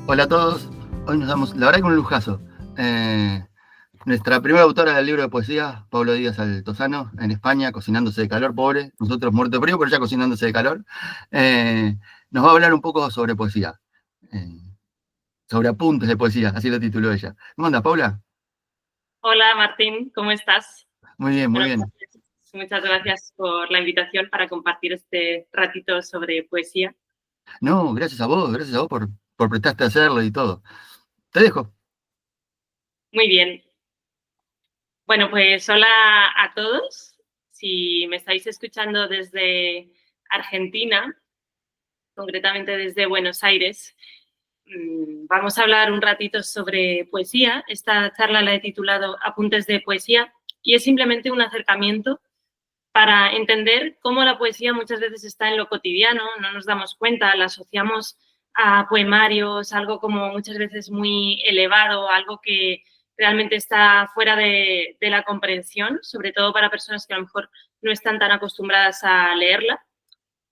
Hola a todos, hoy nos damos, la verdad que un lujazo. Nuestra primera autora del libro de poesía, Pablo Díaz Altozano, en España, cocinándose de calor, pobre, nosotros muertos de frío, pero ya cocinándose de calor, nos va a hablar un poco sobre poesía, eh, sobre apuntes de poesía, así lo tituló ella. ¿Cómo andas, Paula? Hola Martín, ¿cómo estás? Muy bien, muy Bueno, bien. muchas gracias por la invitación para compartir este ratito sobre poesía. No, gracias a vos por prestarte a hacerlo y todo. Te dejo. Muy bien. Bueno, pues hola a todos. Si me estáis escuchando desde Argentina, concretamente desde Buenos Aires, vamos a hablar un ratito sobre poesía. Esta charla la he titulado Apuntes de poesía y es simplemente un acercamiento para entender cómo la poesía muchas veces está en lo cotidiano, no nos damos cuenta, la asociamos a poemarios, algo como muchas veces muy elevado, algo que realmente está fuera de la comprensión, sobre todo para personas que a lo mejor no están tan acostumbradas a leerla.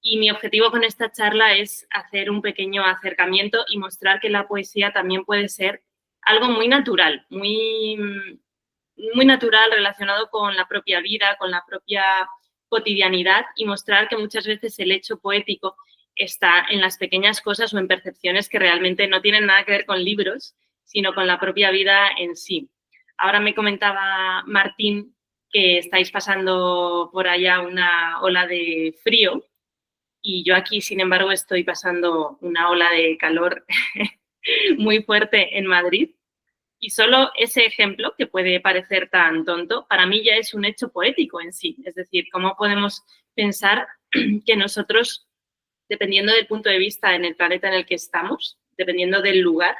Y mi objetivo con esta charla es hacer un pequeño acercamiento y mostrar que la poesía también puede ser algo muy natural, muy natural relacionado con la propia vida, con la propia cotidianidad y mostrar que muchas veces el hecho poético está en las pequeñas cosas o en percepciones que realmente no tienen nada que ver con libros, sino con la propia vida en sí. Ahora me comentaba Martín que estáis pasando por allá una ola de frío y yo aquí, sin embargo, estoy pasando una ola de calor muy fuerte en Madrid. Y solo ese ejemplo, que puede parecer tan tonto, para mí ya es un hecho poético en sí. Es decir, cómo podemos pensar que nosotros, dependiendo del punto de vista en el planeta en el que estamos, dependiendo del lugar,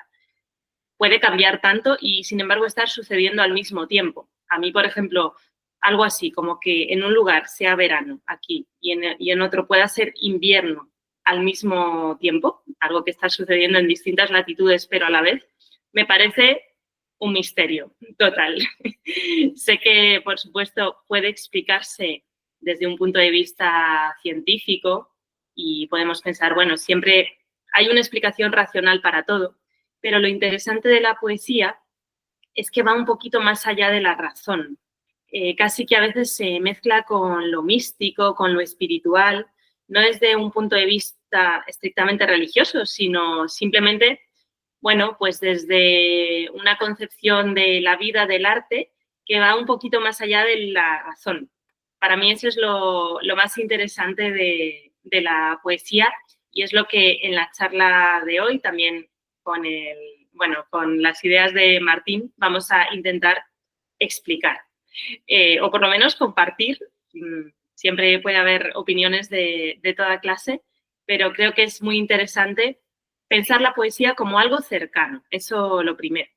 puede cambiar tanto y, sin embargo, estar sucediendo al mismo tiempo. A mí, por ejemplo, algo así, como que en un lugar sea verano aquí y en otro pueda ser invierno al mismo tiempo, algo que está sucediendo en distintas latitudes, pero a la vez, me parece un misterio total. Sé que, por supuesto, puede explicarse desde un punto de vista científico y podemos pensar, bueno, siempre hay una explicación racional para todo, pero lo interesante de la poesía es que va un poquito más allá de la razón. Casi que a veces se mezcla con lo místico, con lo espiritual, no desde un punto de vista estrictamente religioso, sino simplemente, bueno, pues desde una concepción de la vida, del arte, que va un poquito más allá de la razón. Para mí eso es lo más interesante de la poesía y es lo que en la charla de hoy también con con las ideas de Martín vamos a intentar explicar o por lo menos compartir. Siempre puede haber opiniones de toda clase, pero creo que es muy interesante pensar la poesía como algo cercano, eso lo primero.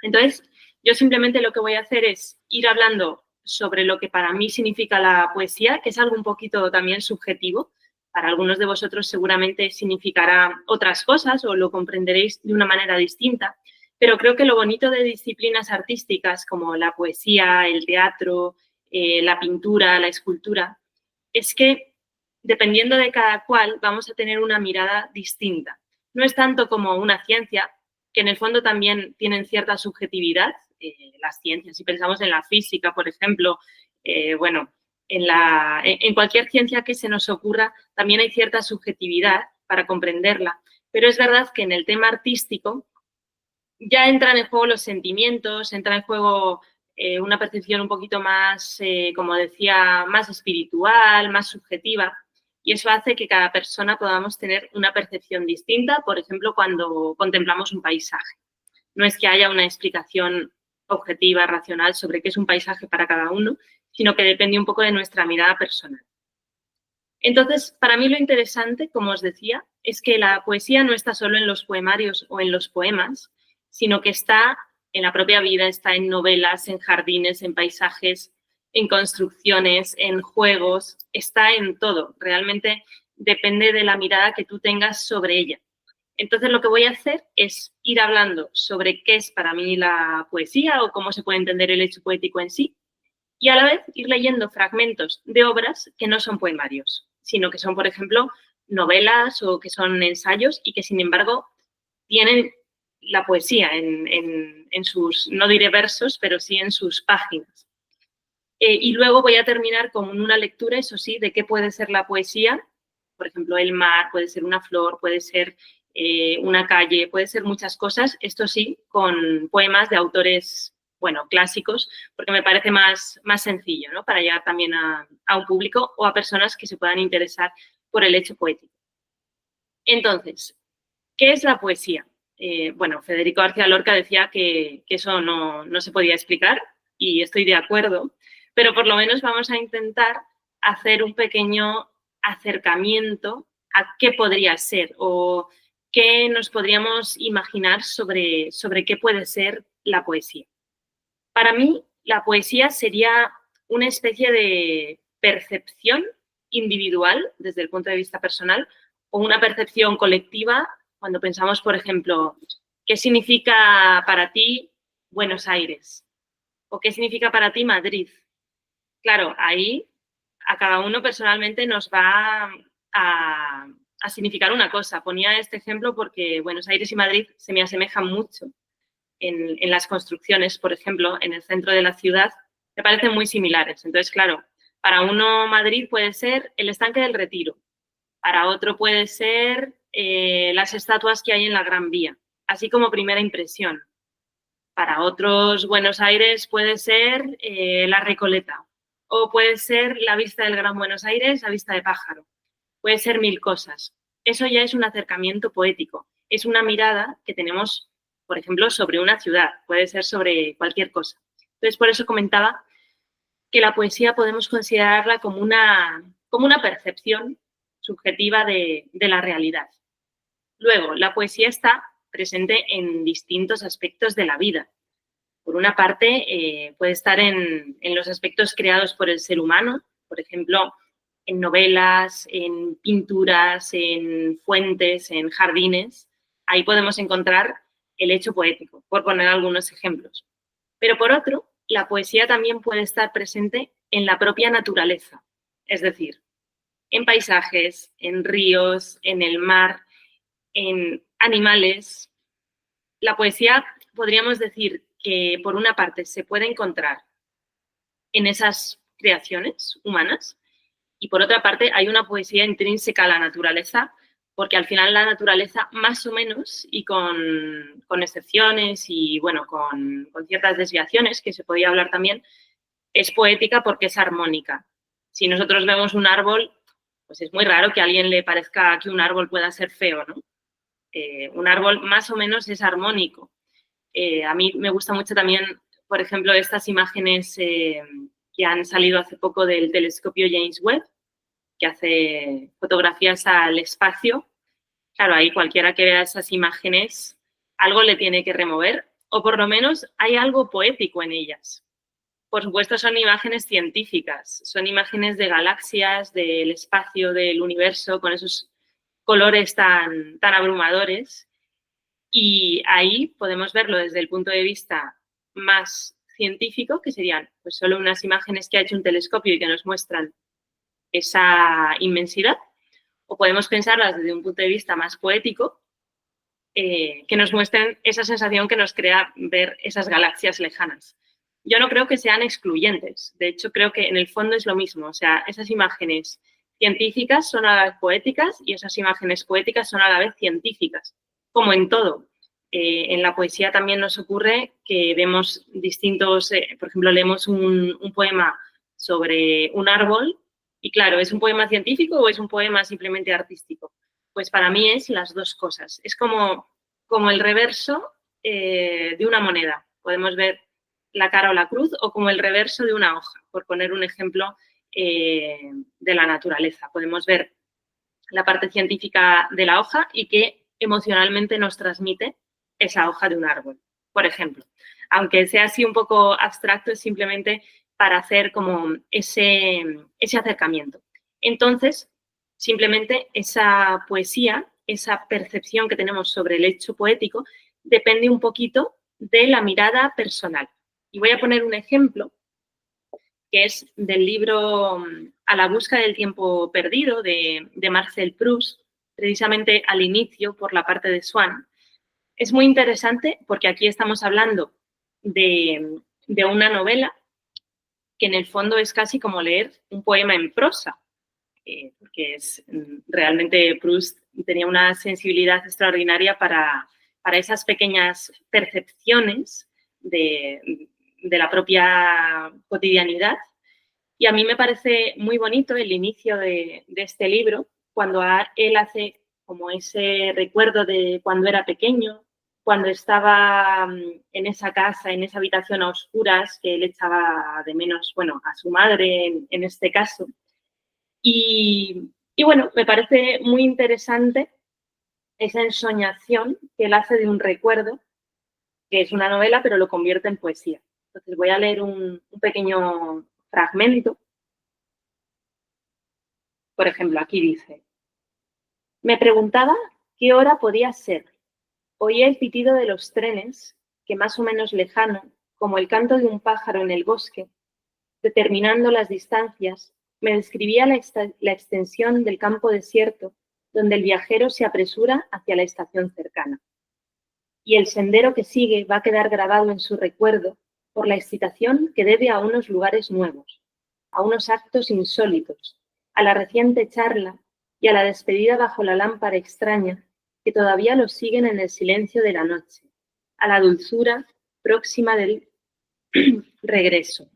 Entonces, yo simplemente lo que voy a hacer es ir hablando sobre lo que para mí significa la poesía, que es algo un poquito también subjetivo. Para algunos de vosotros seguramente significará otras cosas o lo comprenderéis de una manera distinta, pero creo que lo bonito de disciplinas artísticas como la poesía, el teatro, la pintura, la escultura, es que dependiendo de cada cual vamos a tener una mirada distinta. No es tanto como una ciencia, que en el fondo también tienen cierta subjetividad, las ciencias. Si pensamos en la física, por ejemplo, bueno, en cualquier ciencia que se nos ocurra, también hay cierta subjetividad para comprenderla. Pero es verdad que en el tema artístico ya entran en juego los sentimientos, entra en juego una percepción un poquito más, como decía, más espiritual, más subjetiva. Y eso hace que cada persona podamos tener una percepción distinta, por ejemplo, cuando contemplamos un paisaje. No es que haya una explicación objetiva, racional sobre qué es un paisaje para cada uno, sino que depende un poco de nuestra mirada personal. Entonces, para mí lo interesante, como os decía, es que la poesía no está solo en los poemarios o en los poemas, sino que está en la propia vida, está en novelas, en jardines, en paisajes, en construcciones, en juegos, está en todo. Realmente depende de la mirada que tú tengas sobre ella. Entonces, lo que voy a hacer es ir hablando sobre qué es para mí la poesía o cómo se puede entender el hecho poético en sí, y a la vez ir leyendo fragmentos de obras que no son poemarios, sino que son, por ejemplo, novelas o que son ensayos y que, sin embargo, tienen la poesía en sus, no diré versos, pero sí en sus páginas. Y luego voy a terminar con una lectura, eso sí, de qué puede ser la poesía. Por ejemplo, el mar, puede ser una flor, puede ser una calle, puede ser muchas cosas. Esto sí, con poemas de autores, bueno, clásicos, porque me parece más sencillo, ¿no? Para llegar también a un público o a personas que se puedan interesar por el hecho poético. Entonces, ¿qué es la poesía? Bueno, Federico García Lorca decía que eso no se podía explicar y estoy de acuerdo, pero por lo menos vamos a intentar hacer un pequeño acercamiento a qué podría ser o qué nos podríamos imaginar sobre qué puede ser la poesía. Para mí, la poesía sería una especie de percepción individual desde el punto de vista personal o una percepción colectiva cuando pensamos, por ejemplo, ¿qué significa para ti Buenos Aires? ¿O qué significa para ti Madrid? Claro, ahí a cada uno personalmente nos va a significar una cosa. Ponía este ejemplo porque Buenos Aires y Madrid se me asemejan mucho en las construcciones, por ejemplo, en el centro de la ciudad, me parecen muy similares. Entonces, claro, para uno Madrid puede ser el estanque del Retiro, para otro puede ser las estatuas que hay en la Gran Vía, así como primera impresión. Para otros, Buenos Aires puede ser la Recoleta o puede ser la vista del Gran Buenos Aires, la vista de Pájaro. Puede ser mil cosas. Eso ya es un acercamiento poético. Es una mirada que tenemos, por ejemplo, sobre una ciudad. Puede ser sobre cualquier cosa. Entonces, por eso comentaba que la poesía podemos considerarla como una percepción subjetiva de la realidad. Luego, la poesía está presente en distintos aspectos de la vida. Por una parte, puede estar en los aspectos creados por el ser humano, por ejemplo, en novelas, en pinturas, en fuentes, en jardines. Ahí podemos encontrar el hecho poético, por poner algunos ejemplos. Pero por otro, la poesía también puede estar presente en la propia naturaleza, es decir, en paisajes, en ríos, en el mar, en animales. La poesía, podríamos decir que por una parte se puede encontrar en esas creaciones humanas y por otra parte hay una poesía intrínseca a la naturaleza, porque al final la naturaleza más o menos y con excepciones y bueno, con ciertas desviaciones que se podía hablar también, es poética porque es armónica. Si nosotros vemos un árbol, pues es muy raro que a alguien le parezca que un árbol pueda ser feo, ¿no? Un árbol más o menos es armónico. A mí me gusta mucho también, por ejemplo, estas imágenes que han salido hace poco del telescopio James Webb, que hace fotografías al espacio. Claro, ahí cualquiera que vea esas imágenes, algo le tiene que remover, o por lo menos hay algo poético en ellas. Por supuesto, son imágenes científicas, son imágenes de galaxias, del espacio, del universo, con esos colores tan abrumadores. Y ahí podemos verlo desde el punto de vista más científico, que serían pues solo unas imágenes que ha hecho un telescopio y que nos muestran esa inmensidad, o podemos pensarlas desde un punto de vista más poético, que nos muestren esa sensación que nos crea ver esas galaxias lejanas. Yo no creo que sean excluyentes, de hecho creo que en el fondo es lo mismo, o sea, esas imágenes científicas son a la vez poéticas y esas imágenes poéticas son a la vez científicas, como en todo. En la poesía también nos ocurre que vemos distintos, por ejemplo, leemos un poema sobre un árbol y claro, ¿es un poema científico o es un poema simplemente artístico? Pues para mí es las dos cosas. Es como el reverso de una moneda. Podemos ver la cara o la cruz o como el reverso de una hoja, por poner un ejemplo de la naturaleza. Podemos ver la parte científica de la hoja y qué emocionalmente nos transmite esa hoja de un árbol, por ejemplo. Aunque sea así un poco abstracto, es simplemente para hacer como ese acercamiento. Entonces, simplemente esa poesía, esa percepción que tenemos sobre el hecho poético, depende un poquito de la mirada personal. Y voy a poner un ejemplo que es del libro A la busca del tiempo perdido de Marcel Proust, precisamente al inicio por la parte de Swann. es muy interesante porque aquí estamos hablando de una novela que en el fondo es casi como leer un poema en prosa, porque realmente Proust tenía una sensibilidad extraordinaria para esas pequeñas percepciones de la propia cotidianidad. Y a mí me parece muy bonito el inicio de este libro, cuando él hace como ese recuerdo de cuando era pequeño, cuando estaba en esa casa, en esa habitación a oscuras, que él echaba de menos, bueno, a su madre en este caso. Y bueno, me parece muy interesante esa ensoñación que él hace de un recuerdo, que es una novela, pero lo convierte en poesía. Entonces voy a leer un pequeño fragmento. Por ejemplo, aquí dice: me preguntaba qué hora podía ser. Oía el pitido de los trenes, que más o menos lejano, como el canto de un pájaro en el bosque, determinando las distancias, me describía la extensión del campo desierto, donde el viajero se apresura hacia la estación cercana. Y el sendero que sigue va a quedar grabado en su recuerdo por la excitación que debe a unos lugares nuevos, a unos actos insólitos, a la reciente charla y a la despedida bajo la lámpara extraña que todavía los siguen en el silencio de la noche, a la dulzura próxima del regreso.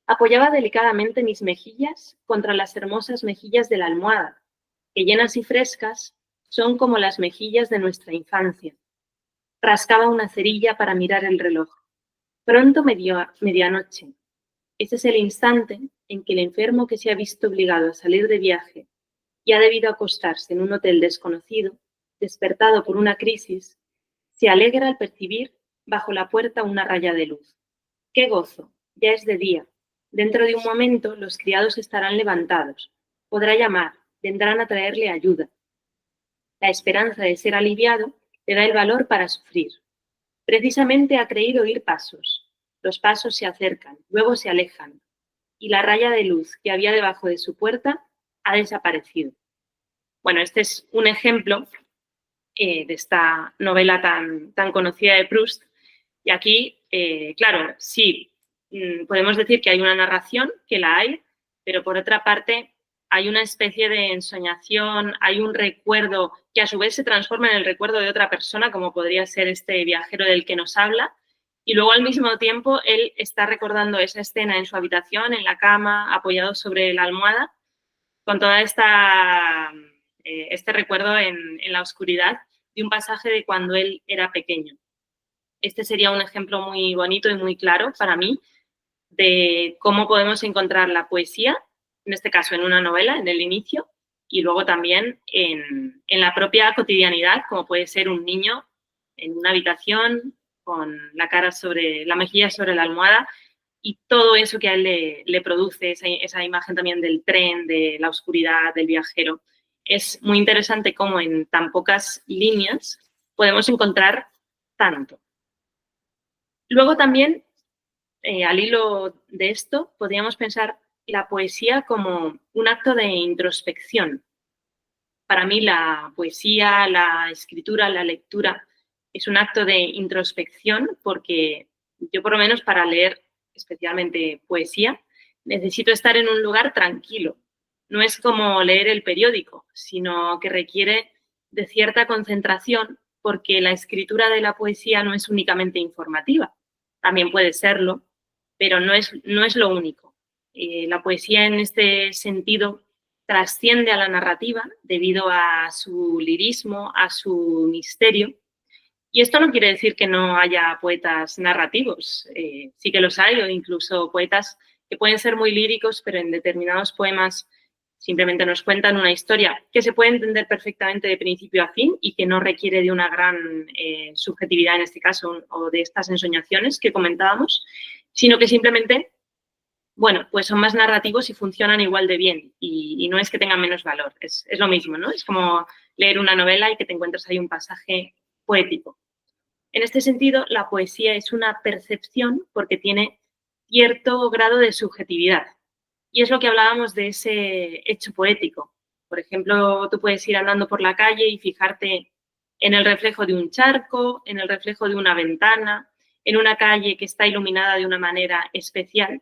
Apoyaba delicadamente mis mejillas contra las hermosas mejillas de la almohada, que llenas y frescas son como las mejillas de nuestra infancia. Rascaba una cerilla para mirar el reloj. Pronto medianoche. Ese es el instante en que el enfermo que se ha visto obligado a salir de viaje y ha debido acostarse en un hotel desconocido, despertado por una crisis, se alegra al percibir bajo la puerta una raya de luz. ¡Qué gozo! Ya es de día. Dentro de un momento los criados estarán levantados. Podrá llamar, vendrán a traerle ayuda. La esperanza de ser aliviado le da el valor para sufrir. Precisamente ha creído oír pasos. Los pasos se acercan, luego se alejan, y la raya de luz que había debajo de su puerta ha desaparecido. Bueno, este es un ejemplo de esta novela tan conocida de Proust. Y aquí, claro, sí, podemos decir que hay una narración, que la hay, pero por otra parte hay una especie de ensoñación, hay un recuerdo que a su vez se transforma en el recuerdo de otra persona, como podría ser este viajero del que nos habla, y luego al mismo tiempo él está recordando esa escena en su habitación, en la cama, apoyado sobre la almohada, con toda este recuerdo en la oscuridad de un pasaje de cuando él era pequeño. Este sería un ejemplo muy bonito y muy claro para mí de cómo podemos encontrar la poesía, en este caso en una novela, en el inicio, y luego también en la propia cotidianidad, como puede ser un niño en una habitación con la mejilla sobre la almohada, y todo eso que a él le produce, esa imagen también del tren, de la oscuridad, del viajero. Es muy interesante cómo en tan pocas líneas podemos encontrar tanto. Luego también, al hilo de esto, podríamos pensar la poesía como un acto de introspección. Para mí la poesía, la escritura, la lectura es un acto de introspección porque yo por lo menos para leer especialmente poesía necesito estar en un lugar tranquilo. No es como leer el periódico, sino que requiere de cierta concentración porque la escritura de la poesía no es únicamente informativa. También puede serlo, pero no es lo único. La poesía en este sentido trasciende a la narrativa debido a su lirismo, a su misterio. Y esto no quiere decir que no haya poetas narrativos, sí que los hay, o incluso poetas que pueden ser muy líricos, pero en determinados poemas simplemente nos cuentan una historia que se puede entender perfectamente de principio a fin y que no requiere de una gran subjetividad en este caso o de estas ensoñaciones que comentábamos, sino que simplemente, bueno, pues son más narrativos y funcionan igual de bien y no es que tengan menos valor, es lo mismo, ¿no? Es como leer una novela y que te encuentras ahí un pasaje poético. En este sentido, la poesía es una percepción porque tiene cierto grado de subjetividad. Y es lo que hablábamos de ese hecho poético. Por ejemplo, tú puedes ir andando por la calle y fijarte en el reflejo de un charco, en el reflejo de una ventana, en una calle que está iluminada de una manera especial.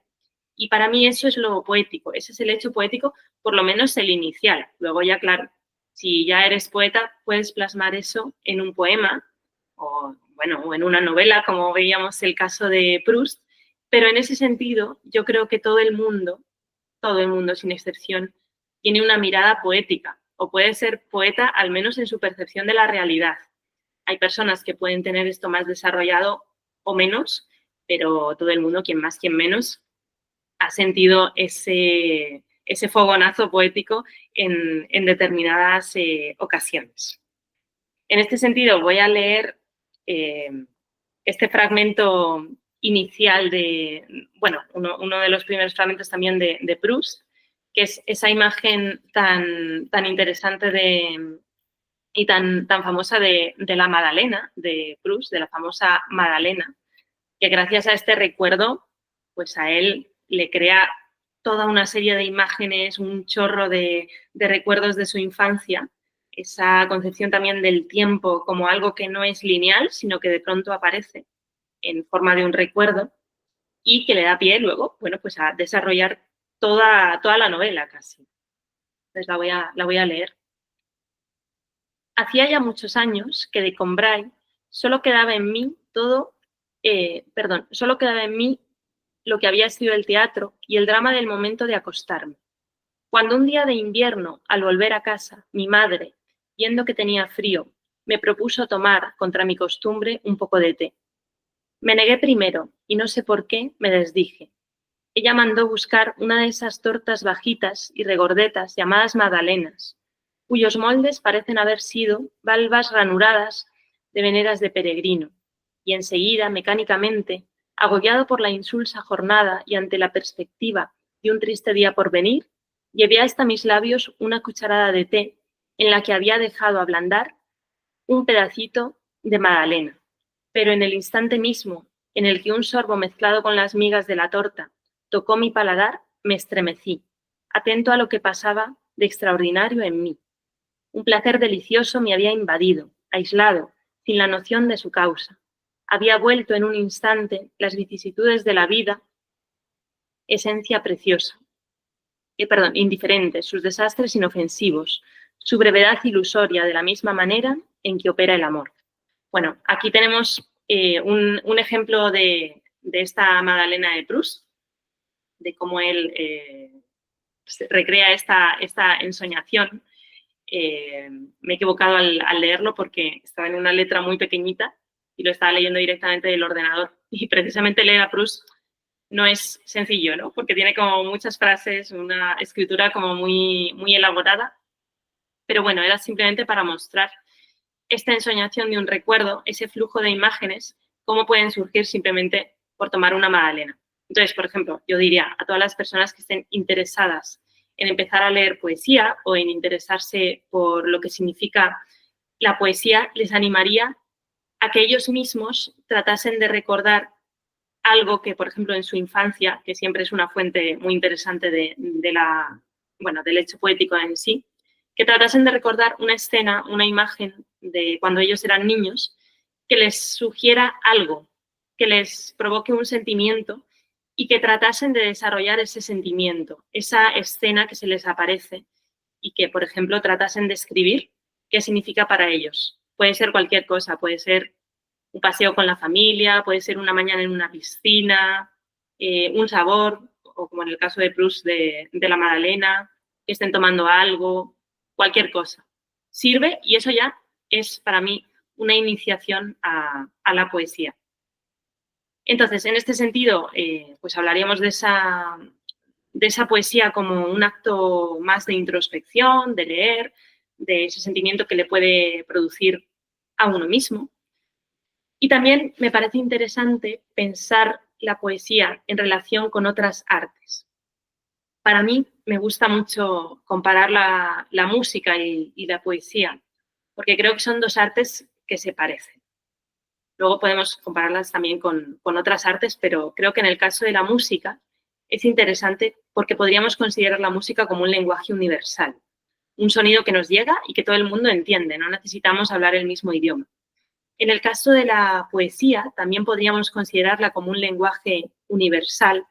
Y para mí eso es lo poético, ese es el hecho poético, por lo menos el inicial. Luego ya, claro, si ya eres poeta, puedes plasmar eso en un poema o, bueno, o en una novela, como veíamos el caso de Proust. Pero en ese sentido, yo creo que todo el mundo sin excepción, tiene una mirada poética o puede ser poeta al menos en su percepción de la realidad. Hay personas que pueden tener esto más desarrollado o menos, pero todo el mundo, quien más, quien menos, ha sentido ese fogonazo poético en determinadas ocasiones. En este sentido, voy a leer este fragmento inicial uno de los primeros fragmentos también de Proust, que es esa imagen tan interesante y tan famosa de la Madalena, de Proust, de la famosa Madalena, que gracias a este recuerdo, pues a él le crea toda una serie de imágenes, un chorro de recuerdos de su infancia, esa concepción también del tiempo como algo que no es lineal, sino que de pronto aparece en forma de un recuerdo y que le da pie luego, bueno, pues a desarrollar toda la novela casi. Entonces la voy a leer. Hacía ya muchos años que de Combray solo quedaba en mí solo quedaba en mí lo que había sido el teatro y el drama del momento de acostarme. Cuando un día de invierno, al volver a casa, mi madre, viendo que tenía frío, me propuso tomar, contra mi costumbre, un poco de té. Me negué primero y no sé por qué me desdije. Ella mandó buscar una de esas tortas bajitas y regordetas llamadas magdalenas, cuyos moldes parecen haber sido valvas ranuradas de veneras de peregrino, y enseguida, mecánicamente, agobiado por la insulsa jornada y ante la perspectiva de un triste día por venir, llevé hasta mis labios una cucharada de té en la que había dejado ablandar un pedacito de magdalena. Pero en el instante mismo en el que un sorbo mezclado con las migas de la torta tocó mi paladar, me estremecí, atento a lo que pasaba de extraordinario en mí. Un placer delicioso me había invadido, aislado, sin la noción de su causa. Había vuelto en un instante las vicisitudes de la vida, esencia preciosa. Indiferente, sus desastres inofensivos, su brevedad ilusoria de la misma manera en que opera el amor. Bueno, aquí tenemos un ejemplo de esta Madalena de Proust, de cómo él recrea esta ensoñación. Me he equivocado al leerlo porque estaba en una letra muy pequeñita y lo estaba leyendo directamente del ordenador. Y precisamente leer a Proust no es sencillo, ¿no? Porque tiene como muchas frases, una escritura como muy, muy elaborada. Pero bueno, era simplemente para mostrar esta ensoñación de un recuerdo, ese flujo de imágenes, cómo pueden surgir simplemente por tomar una magdalena. Entonces, por ejemplo, yo diría a todas las personas que estén interesadas en empezar a leer poesía o en interesarse por lo que significa la poesía, les animaría a que ellos mismos tratasen de recordar algo que, por ejemplo, en su infancia, que siempre es una fuente muy interesante del hecho poético en sí, que tratasen de recordar una escena, una imagen de cuando ellos eran niños, que les sugiera algo, que les provoque un sentimiento y que tratasen de desarrollar ese sentimiento, esa escena que se les aparece y que, por ejemplo, tratasen de escribir qué significa para ellos. Puede ser cualquier cosa, puede ser un paseo con la familia, puede ser una mañana en una piscina, un sabor, o como en el caso de Proust de la Madalena, que estén tomando algo, cualquier cosa. Sirve y eso ya es para mí una iniciación a la poesía. Entonces, en este sentido, pues hablaríamos de esa poesía como un acto más de introspección, de leer, de ese sentimiento que le puede producir a uno mismo. Y también me parece interesante pensar la poesía en relación con otras artes. Para mí me gusta mucho comparar la música y la poesía, porque creo que son dos artes que se parecen. Luego podemos compararlas también con otras artes, pero creo que en el caso de la música es interesante porque podríamos considerar la música como un lenguaje universal un sonido que nos llega y que todo el mundo entiende, no necesitamos hablar el mismo idioma. En el caso de la poesía, también podríamos considerarla como un lenguaje universal,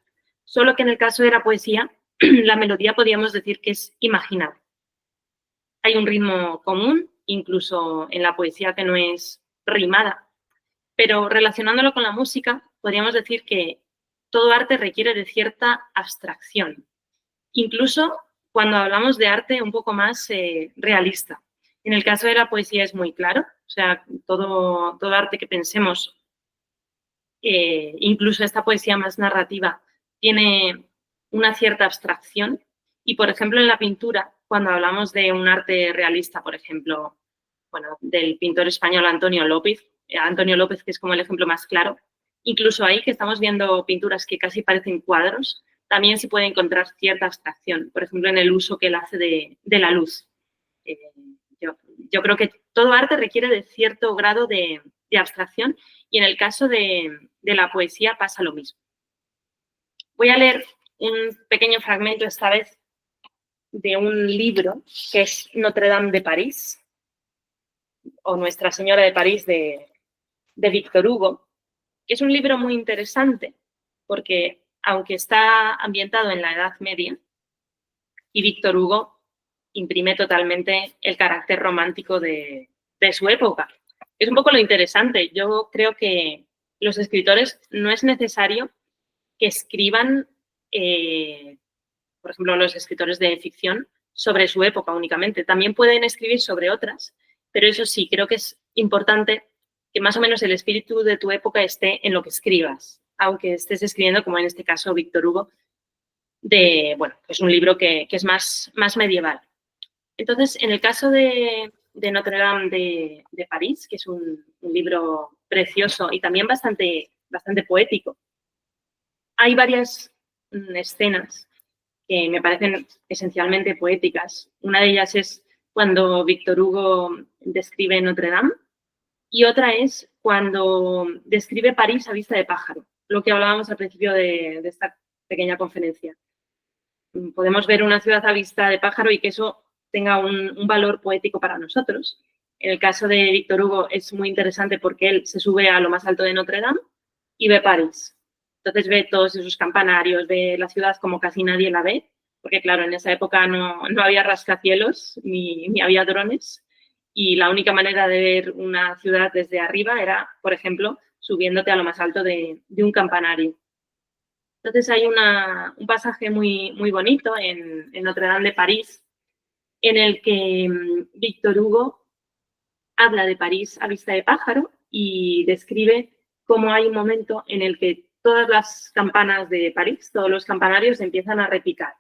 solo que en el caso de la poesía, la melodía podríamos decir que es imaginable. Hay un ritmo común, incluso en la poesía que no es rimada, pero relacionándolo con la música, podríamos decir que todo arte requiere de cierta abstracción, incluso cuando hablamos de arte un poco más realista. En el caso de la poesía es muy claro, o sea, todo arte que pensemos, incluso esta poesía más narrativa, tiene una cierta abstracción. Y, por ejemplo, en la pintura, cuando hablamos de un arte realista, por ejemplo, bueno, del pintor español Antonio López, que es como el ejemplo más claro, incluso ahí que estamos viendo pinturas que casi parecen cuadros, también se puede encontrar cierta abstracción, por ejemplo, en el uso que él hace de la luz. Yo creo que todo arte requiere de cierto grado de abstracción y en el caso de la poesía pasa lo mismo. Voy a leer un pequeño fragmento esta vez de un libro que es Notre Dame de París, o Nuestra Señora de París de Victor Hugo, que es un libro muy interesante porque, aunque está ambientado en la Edad Media, y Victor Hugo imprime totalmente el carácter romántico de su época. Es un poco lo interesante. Yo creo que los escritores no es necesario que escriban, por ejemplo, los escritores de ficción, sobre su época únicamente. También pueden escribir sobre otras, pero eso sí, creo que es importante que más o menos el espíritu de tu época esté en lo que escribas, aunque estés escribiendo, como en este caso Victor Hugo, es un libro que es más medieval. Entonces, en el caso de Notre Dame de París, que es un libro precioso y también bastante poético, hay varias escenas que me parecen esencialmente poéticas. Una de ellas es cuando Victor Hugo describe Notre Dame y otra es cuando describe París a vista de pájaro, lo que hablábamos al principio de esta pequeña conferencia. Podemos ver una ciudad a vista de pájaro y que eso tenga un valor poético para nosotros. En el caso de Victor Hugo es muy interesante porque él se sube a lo más alto de Notre Dame y ve París. Entonces ve todos esos campanarios, ve la ciudad como casi nadie la ve, porque claro, en esa época no había rascacielos ni había drones y la única manera de ver una ciudad desde arriba era, por ejemplo, subiéndote a lo más alto de un campanario. Entonces hay un pasaje muy bonito en Notre Dame de París en el que Victor Hugo habla de París a vista de pájaro y describe cómo hay un momento en el que todas las campanas de París, todos los campanarios empiezan a repicar.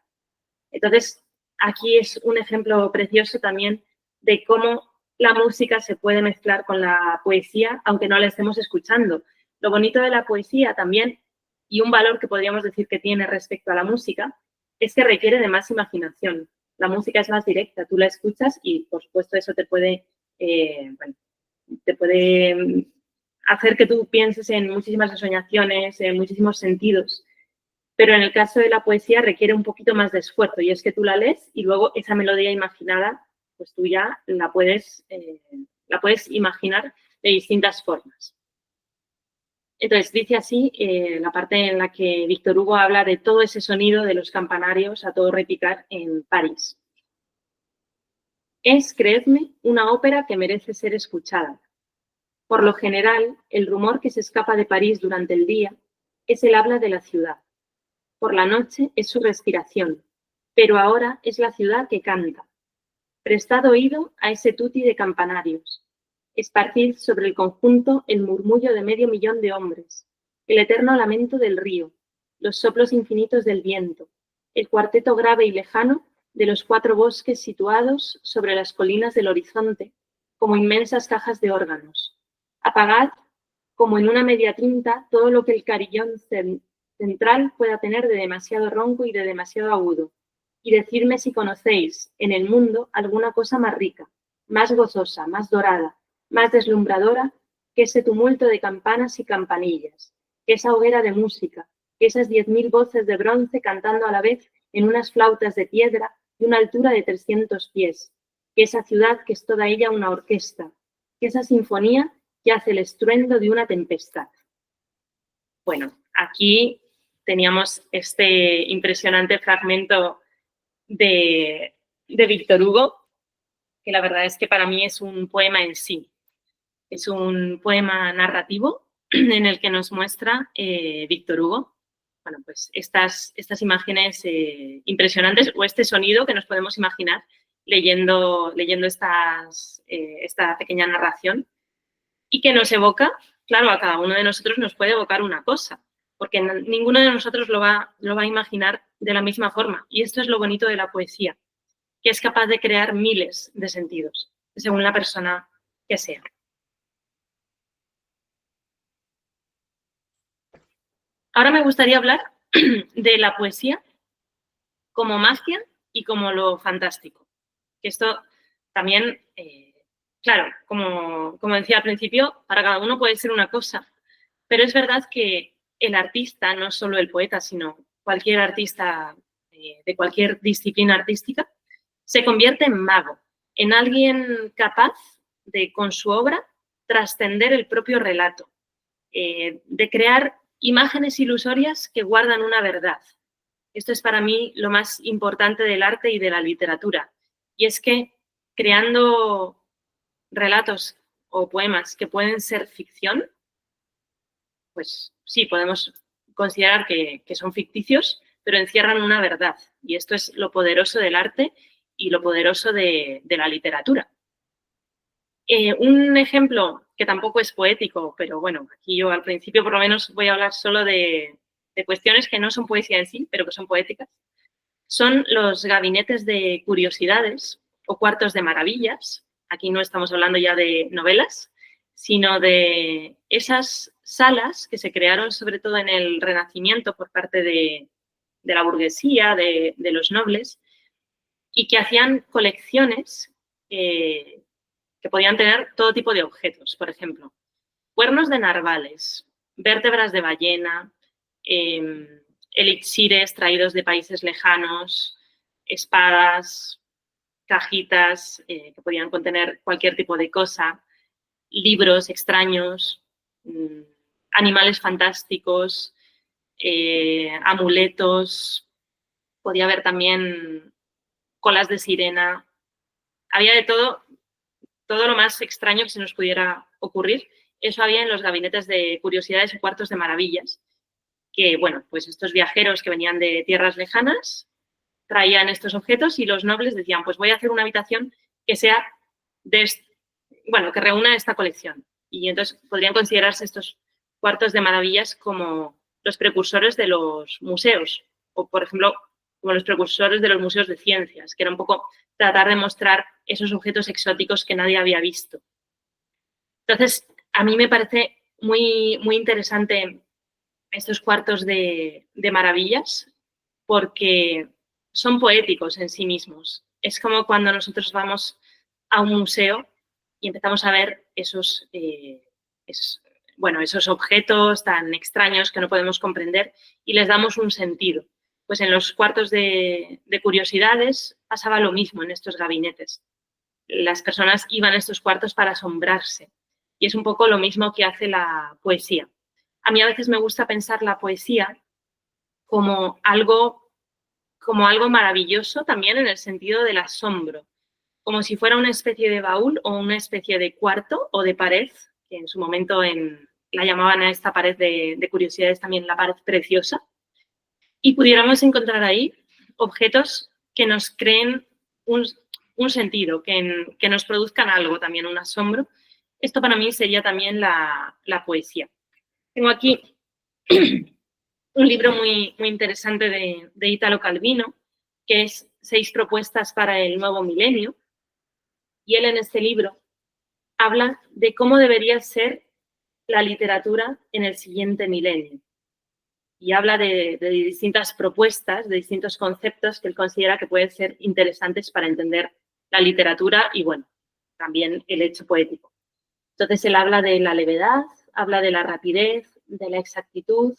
Entonces, aquí es un ejemplo precioso también de cómo la música se puede mezclar con la poesía, aunque no la estemos escuchando. Lo bonito de la poesía también, y un valor que podríamos decir que tiene respecto a la música, es que requiere de más imaginación. La música es más directa, tú la escuchas y, por supuesto, eso te puede hacer que tú pienses en muchísimas ensoñaciones, en muchísimos sentidos. Pero en el caso de la poesía requiere un poquito más de esfuerzo y es que tú la lees y luego esa melodía imaginada, pues tú ya la puedes imaginar de distintas formas. Entonces, dice así la parte en la que Victor Hugo habla de todo ese sonido de los campanarios a todo repicar en París. Es, creedme, una ópera que merece ser escuchada. Por lo general, el rumor que se escapa de París durante el día es el habla de la ciudad. Por la noche es su respiración, pero ahora es la ciudad que canta. Prestad oído a ese tuti de campanarios. Esparcid sobre el conjunto el murmullo de 500.000 de hombres, el eterno lamento del río, los soplos infinitos del viento, el cuarteto grave y lejano de los 4 bosques situados sobre las colinas del horizonte, como inmensas cajas de órganos. Apagad, como en una media tinta, todo lo que el carillón central pueda tener de demasiado ronco y de demasiado agudo, y decidme si conocéis en el mundo alguna cosa más rica, más gozosa, más dorada, más deslumbradora que ese tumulto de campanas y campanillas, que esa hoguera de música, que esas 10.000 voces de bronce cantando a la vez en unas flautas de piedra de una altura de 300 pies, que esa ciudad que es toda ella una orquesta, que esa sinfonía que hace el estruendo de una tempestad. Bueno, aquí teníamos este impresionante fragmento de Víctor Hugo, que la verdad es que para mí es un poema en sí. Es un poema narrativo en el que nos muestra Víctor Hugo, bueno, pues estas imágenes impresionantes, o este sonido que nos podemos imaginar leyendo esta pequeña narración, y que nos evoca, claro, a cada uno de nosotros nos puede evocar una cosa, porque ninguno de nosotros lo va a imaginar de la misma forma. Y esto es lo bonito de la poesía, que es capaz de crear miles de sentidos, según la persona que sea. Ahora me gustaría hablar de la poesía como magia y como lo fantástico. Esto también, claro, como decía al principio, para cada uno puede ser una cosa, pero es verdad que el artista, no solo el poeta, sino cualquier artista de cualquier disciplina artística, se convierte en mago, en alguien capaz de, con su obra, trascender el propio relato, de crear imágenes ilusorias que guardan una verdad. Esto es para mí lo más importante del arte y de la literatura. Y es que creando relatos o poemas que pueden ser ficción, pues sí, podemos considerar que son ficticios, pero encierran una verdad. Y esto es lo poderoso del arte y lo poderoso de la literatura. Un ejemplo que tampoco es poético, pero bueno, aquí yo al principio por lo menos voy a hablar solo de cuestiones que no son poesía en sí, pero que son poéticas, son los gabinetes de curiosidades o cuartos de maravillas. Aquí no estamos hablando ya de novelas, sino de esas salas que se crearon sobre todo en el Renacimiento por parte de la burguesía, de los nobles, y que hacían colecciones que podían tener todo tipo de objetos, por ejemplo, cuernos de narvales, vértebras de ballena, elixires traídos de países lejanos, espadas, cajitas que podían contener cualquier tipo de cosa, libros extraños, animales fantásticos, amuletos, podía haber también colas de sirena, había de todo lo más extraño que se nos pudiera ocurrir. Eso había en los gabinetes de curiosidades y cuartos de maravillas, que, bueno, pues estos viajeros que venían de tierras lejanas traían estos objetos y los nobles decían, pues voy a hacer una habitación que sea que reúna esta colección. Y entonces podrían considerarse estos cuartos de maravillas como los precursores de los museos, o por ejemplo, como los precursores de los museos de ciencias, que era un poco tratar de mostrar esos objetos exóticos que nadie había visto. Entonces, a mí me parece muy, muy interesante estos cuartos de maravillas porque son poéticos en sí mismos. Es como cuando nosotros vamos a un museo y empezamos a ver esos objetos tan extraños que no podemos comprender y les damos un sentido. Pues en los cuartos de curiosidades pasaba lo mismo en estos gabinetes. Las personas iban a estos cuartos para asombrarse. Y es un poco lo mismo que hace la poesía. A mí a veces me gusta pensar la poesía como algo maravilloso también en el sentido del asombro. Como si fuera una especie de baúl o una especie de cuarto o de pared, que en su momento la llamaban a esta pared de curiosidades también la pared preciosa, y pudiéramos encontrar ahí objetos que nos creen un sentido, que nos produzcan algo también, un asombro. Esto para mí sería también la poesía. Tengo aquí un libro muy, muy interesante de Italo Calvino, que es 6 propuestas para el nuevo milenio. Y él en este libro habla de cómo debería ser la literatura en el siguiente milenio. Y habla de distintas propuestas, de distintos conceptos que él considera que pueden ser interesantes para entender la literatura y, bueno, también el hecho poético. Entonces, él habla de la levedad, habla de la rapidez, de la exactitud,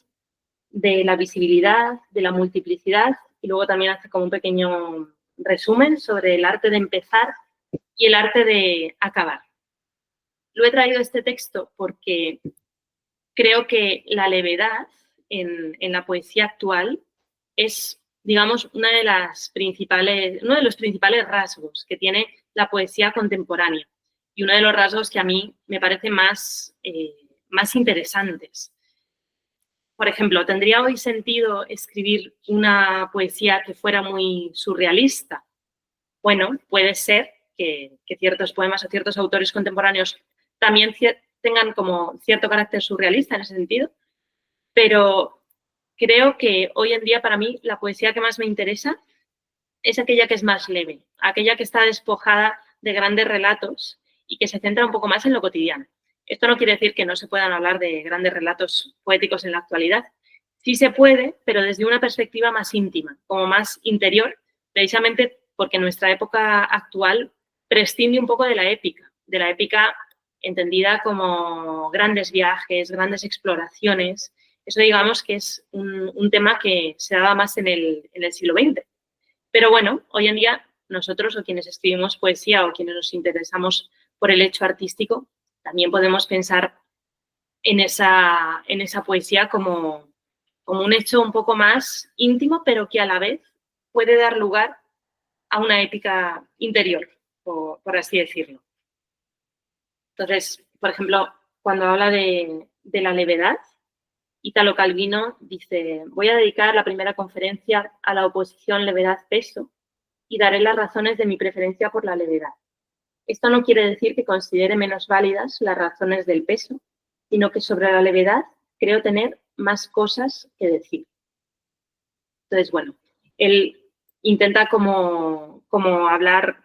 de la visibilidad, de la multiplicidad y luego también hace como un pequeño resumen sobre el arte de empezar y el arte de acabar. Lo he traído este texto porque creo que la levedad en la poesía actual es, digamos, uno de los principales rasgos que tiene la poesía contemporánea y uno de los rasgos que a mí me parece más interesantes. Por ejemplo, ¿tendría hoy sentido escribir una poesía que fuera muy surrealista? Bueno, puede ser que ciertos poemas o ciertos autores contemporáneos también tengan como cierto carácter surrealista en ese sentido, pero creo que hoy en día para mí la poesía que más me interesa es aquella que es más leve, aquella que está despojada de grandes relatos y que se centra un poco más en lo cotidiano. Esto no quiere decir que no se puedan hablar de grandes relatos poéticos en la actualidad. Sí se puede, pero desde una perspectiva más íntima, como más interior, precisamente porque nuestra época actual prescinde un poco de la épica entendida como grandes viajes, grandes exploraciones. Eso digamos que es un tema que se daba más en el siglo XX. Pero bueno, hoy en día nosotros o quienes escribimos poesía o quienes nos interesamos por el hecho artístico, también podemos pensar en esa poesía como un hecho un poco más íntimo, pero que a la vez puede dar lugar a una épica interior, por así decirlo. Entonces, por ejemplo, cuando habla de la levedad, Italo Calvino dice: voy a dedicar la primera conferencia a la oposición levedad-peso y daré las razones de mi preferencia por la levedad. Esto no quiere decir que considere menos válidas las razones del peso, sino que sobre la levedad creo tener más cosas que decir. Entonces, bueno, él intenta como hablar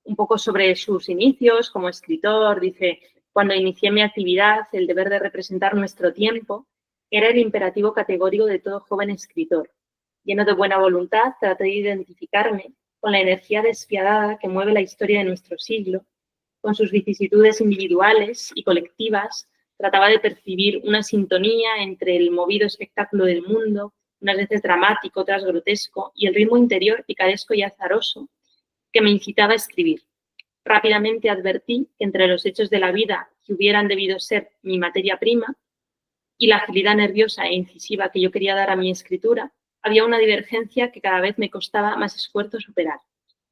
un poco sobre sus inicios como escritor. Dice: cuando inicié mi actividad, el deber de representar nuestro tiempo era el imperativo categórico de todo joven escritor. Lleno de buena voluntad, traté de identificarme con la energía despiadada que mueve la historia de nuestro siglo, con sus vicisitudes individuales y colectivas. Trataba de percibir una sintonía entre el movido espectáculo del mundo, unas veces dramático, otras grotesco, y el ritmo interior picaresco y azaroso que me incitaba a escribir. Rápidamente advertí que entre los hechos de la vida que hubieran debido ser mi materia prima y la agilidad nerviosa e incisiva que yo quería dar a mi escritura, había una divergencia que cada vez me costaba más esfuerzo superar.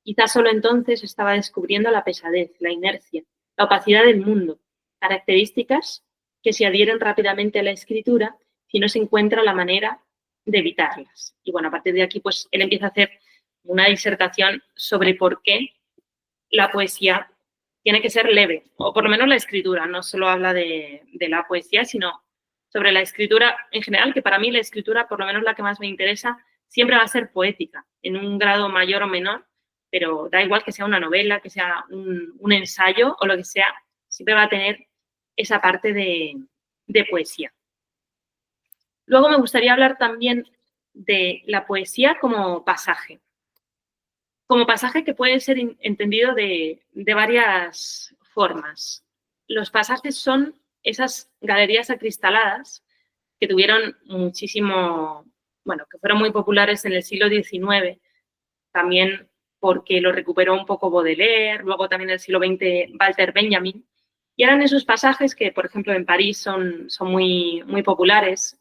Quizás solo entonces estaba descubriendo la pesadez, la inercia, la opacidad del mundo, características que se adhieren rápidamente a la escritura si no se encuentra la manera de evitarlas. Y bueno, a partir de aquí, pues él empieza a hacer una disertación sobre por qué la poesía tiene que ser leve, o por lo menos la escritura. No solo habla de la poesía, sino sobre la escritura en general, que para mí la escritura, por lo menos la que más me interesa, siempre va a ser poética, en un grado mayor o menor, pero da igual que sea una novela, que sea un ensayo o lo que sea, siempre va a tener esa parte de poesía. Luego me gustaría hablar también de la poesía como pasaje. Como pasaje que puede ser entendido de varias formas. Los pasajes son esas galerías acristaladas que tuvieron muchísimo, bueno, que fueron muy populares en el siglo XIX, también porque lo recuperó un poco Baudelaire, luego también en el siglo XX Walter Benjamin, y eran esos pasajes que, por ejemplo, en París son muy, muy populares,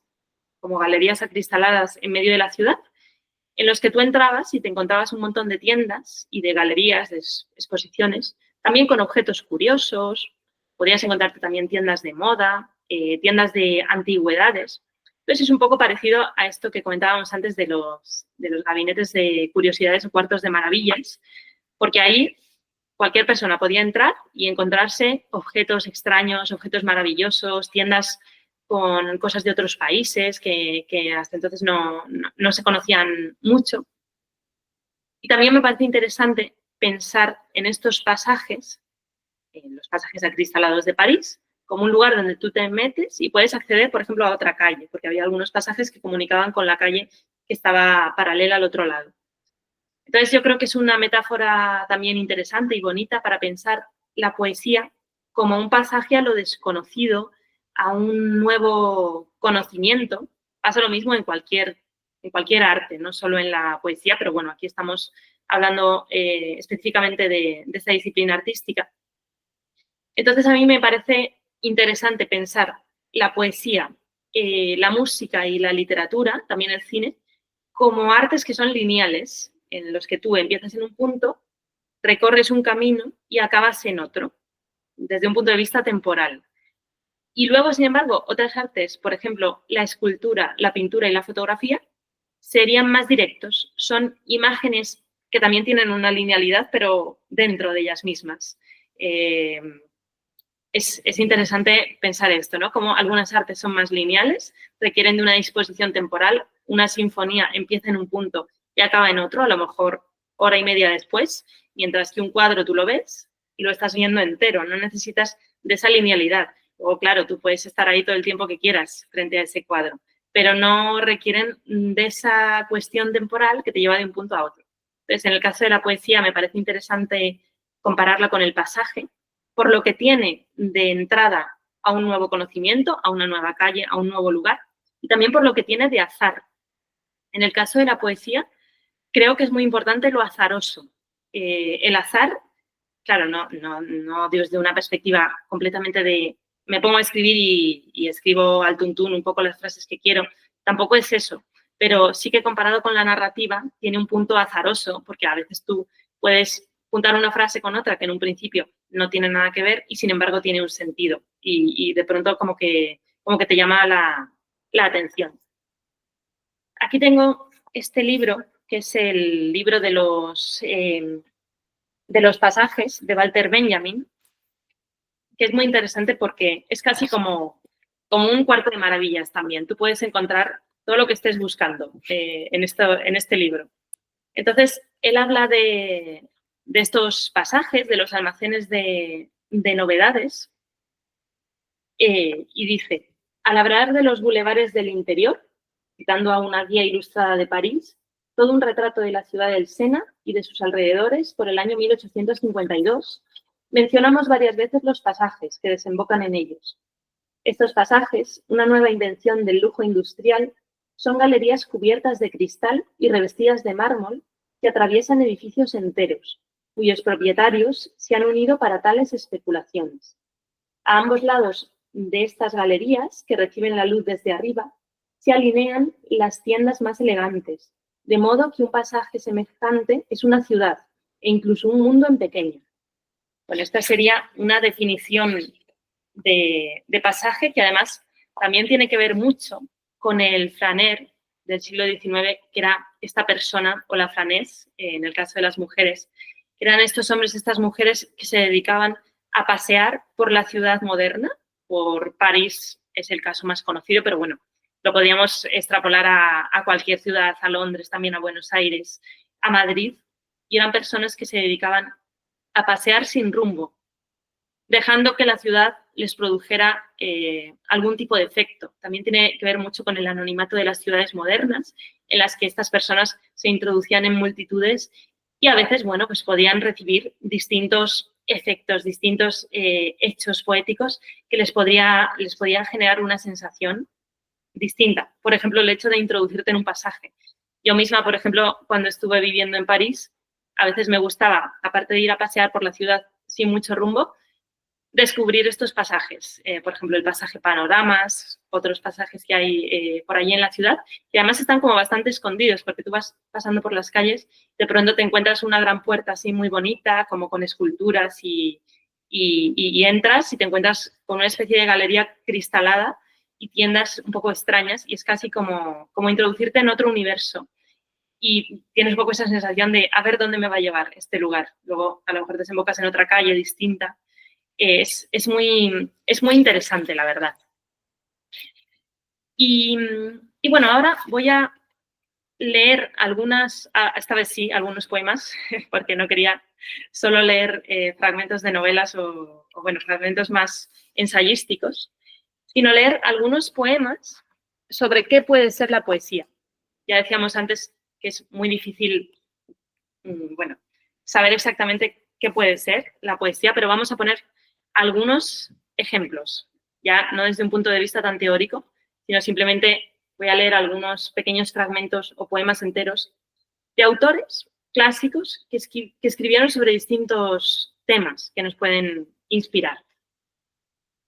como galerías acristaladas en medio de la ciudad, en los que tú entrabas y te encontrabas un montón de tiendas y de galerías, de exposiciones, también con objetos curiosos. Podrías encontrarte también tiendas de moda, tiendas de antigüedades. Entonces es un poco parecido a esto que comentábamos antes de los gabinetes de curiosidades o cuartos de maravillas, porque ahí cualquier persona podía entrar y encontrarse objetos extraños, objetos maravillosos, tiendas con cosas de otros países que hasta entonces no se conocían mucho. Y también me parece interesante pensar en estos pasajes, en los pasajes acristalados de París, como un lugar donde tú te metes y puedes acceder, por ejemplo, a otra calle, porque había algunos pasajes que comunicaban con la calle que estaba paralela al otro lado. Entonces yo creo que es una metáfora también interesante y bonita para pensar la poesía como un pasaje a lo desconocido, a un nuevo conocimiento. Pasa lo mismo en cualquier arte, no solo en la poesía, pero bueno, aquí estamos hablando específicamente de esta disciplina artística. Entonces, a mí me parece interesante pensar la poesía, la música y la literatura, también el cine, como artes que son lineales, en los que tú empiezas en un punto, recorres un camino y acabas en otro, desde un punto de vista temporal. Y luego, sin embargo, otras artes, por ejemplo, la escultura, la pintura y la fotografía, serían más directos. Son imágenes que también tienen una linealidad, pero dentro de ellas mismas. Es interesante pensar esto, ¿no? Como algunas artes son más lineales, requieren de una disposición temporal. Una sinfonía empieza en un punto y acaba en otro, a lo mejor hora y media después, mientras que un cuadro tú lo ves y lo estás viendo entero, no necesitas de esa linealidad. O claro, tú puedes estar ahí todo el tiempo que quieras frente a ese cuadro, pero no requieren de esa cuestión temporal que te lleva de un punto a otro. Entonces, en el caso de la poesía me parece interesante compararla con el pasaje, por lo que tiene de entrada a un nuevo conocimiento, a una nueva calle, a un nuevo lugar, y también por lo que tiene de azar. En el caso de la poesía, creo que es muy importante lo azaroso. El azar, claro, no desde una perspectiva completamente de me pongo a escribir y escribo al tuntún un poco las frases que quiero, tampoco es eso, pero sí que comparado con la narrativa tiene un punto azaroso, porque a veces tú puedes juntar una frase con otra que en un principio no tiene nada que ver y sin embargo tiene un sentido y de pronto como que te llama la atención. Aquí tengo este libro, que es el libro de los pasajes de Walter Benjamin, que es muy interesante porque es casi como un cuarto de maravillas también. Tú puedes encontrar todo lo que estés buscando en este libro. Entonces, él habla de estos pasajes, de los almacenes de novedades, y dice, al hablar de los bulevares del interior, citando a una guía ilustrada de París, todo un retrato de la ciudad del Sena y de sus alrededores por el año 1852, mencionamos varias veces los pasajes que desembocan en ellos. Estos pasajes, una nueva invención del lujo industrial, son galerías cubiertas de cristal y revestidas de mármol que atraviesan edificios enteros, cuyos propietarios se han unido para tales especulaciones. A ambos lados de estas galerías, que reciben la luz desde arriba, se alinean las tiendas más elegantes, de modo que un pasaje semejante es una ciudad e incluso un mundo en pequeño. Bueno, esta sería una definición de pasaje que además también tiene que ver mucho con el flaner del siglo XIX, que era esta persona, o la flanés, en el caso de las mujeres, que eran estos hombres, estas mujeres que se dedicaban a pasear por la ciudad moderna, por París es el caso más conocido, pero bueno, lo podríamos extrapolar a cualquier ciudad, a Londres, también a Buenos Aires, a Madrid, y eran personas que se dedicaban a pasear sin rumbo, dejando que la ciudad les produjera algún tipo de efecto. También tiene que ver mucho con el anonimato de las ciudades modernas, en las que estas personas se introducían en multitudes y a veces, bueno, pues podían recibir distintos efectos, distintos hechos poéticos que les podían generar una sensación distinta. Por ejemplo, el hecho de introducirte en un pasaje. Yo misma, por ejemplo, cuando estuve viviendo en París, a veces me gustaba, aparte de ir a pasear por la ciudad sin mucho rumbo, descubrir estos pasajes. Por ejemplo, el pasaje Panoramas, otros pasajes que hay por allí en la ciudad, que además están como bastante escondidos, porque tú vas pasando por las calles, de pronto te encuentras una gran puerta así muy bonita, como con esculturas, y entras y te encuentras con una especie de galería cristalada y tiendas un poco extrañas, y es casi como introducirte en otro universo. Y tienes un poco esa sensación de a ver dónde me va a llevar este lugar. Luego a lo mejor desembocas en otra calle distinta. Es muy interesante, la verdad. Y bueno, ahora voy a leer esta vez sí, algunos poemas, porque no quería solo leer fragmentos de novelas o bueno, fragmentos más ensayísticos, sino leer algunos poemas sobre qué puede ser la poesía. Ya decíamos antes que es muy difícil, bueno, saber exactamente qué puede ser la poesía, pero vamos a poner algunos ejemplos, ya no desde un punto de vista tan teórico, sino simplemente voy a leer algunos pequeños fragmentos o poemas enteros de autores clásicos que escribieron sobre distintos temas que nos pueden inspirar.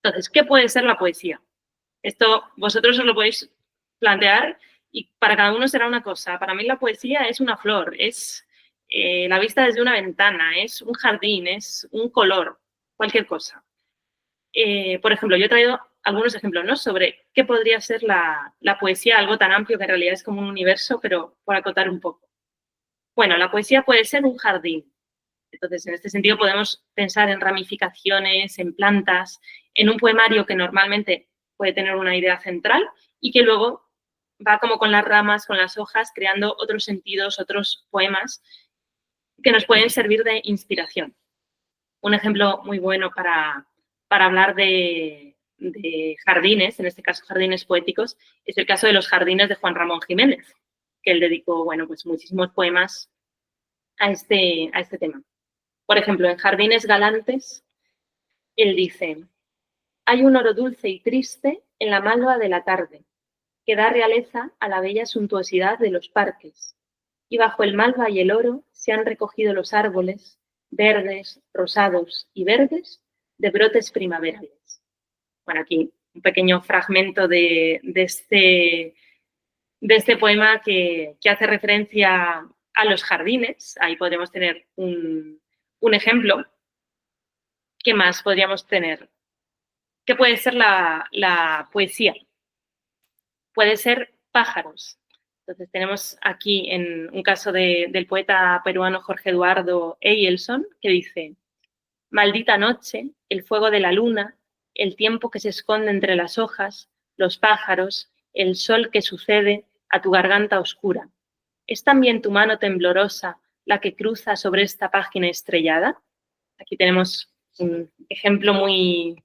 Entonces, ¿qué puede ser la poesía? Esto vosotros os lo podéis plantear y para cada uno será una cosa. Para mí la poesía es una flor, es la vista desde una ventana, es un jardín, es un color, cualquier cosa. Por ejemplo, yo he traído algunos ejemplos, ¿no?, sobre qué podría ser la poesía, algo tan amplio que en realidad es como un universo, pero por acotar un poco. Bueno, la poesía puede ser un jardín. Entonces, en este sentido podemos pensar en ramificaciones, en plantas, en un poemario que normalmente puede tener una idea central y que luego va como con las ramas, con las hojas, creando otros sentidos, otros poemas que nos pueden servir de inspiración. Un ejemplo muy bueno para hablar de jardines, en este caso jardines poéticos, es el caso de los jardines de Juan Ramón Jiménez, que él dedicó, bueno, pues muchísimos poemas a este tema. Por ejemplo, en Jardines Galantes, él dice: hay un oro dulce y triste en la malva de la tarde, que da realeza a la bella suntuosidad de los parques, y bajo el malva y el oro se han recogido los árboles, verdes, rosados y verdes, de brotes primaverales. Bueno, aquí un pequeño fragmento de este poema que hace referencia a los jardines. Ahí podemos tener un ejemplo. ¿Qué más podríamos tener? ¿Qué puede ser la poesía? Puede ser pájaros. Entonces tenemos aquí en un caso del poeta peruano Jorge Eduardo Eyelson, que dice: maldita noche, el fuego de la luna, el tiempo que se esconde entre las hojas, los pájaros, el sol que sucede a tu garganta oscura. ¿Es también tu mano temblorosa la que cruza sobre esta página estrellada? Aquí tenemos un ejemplo muy,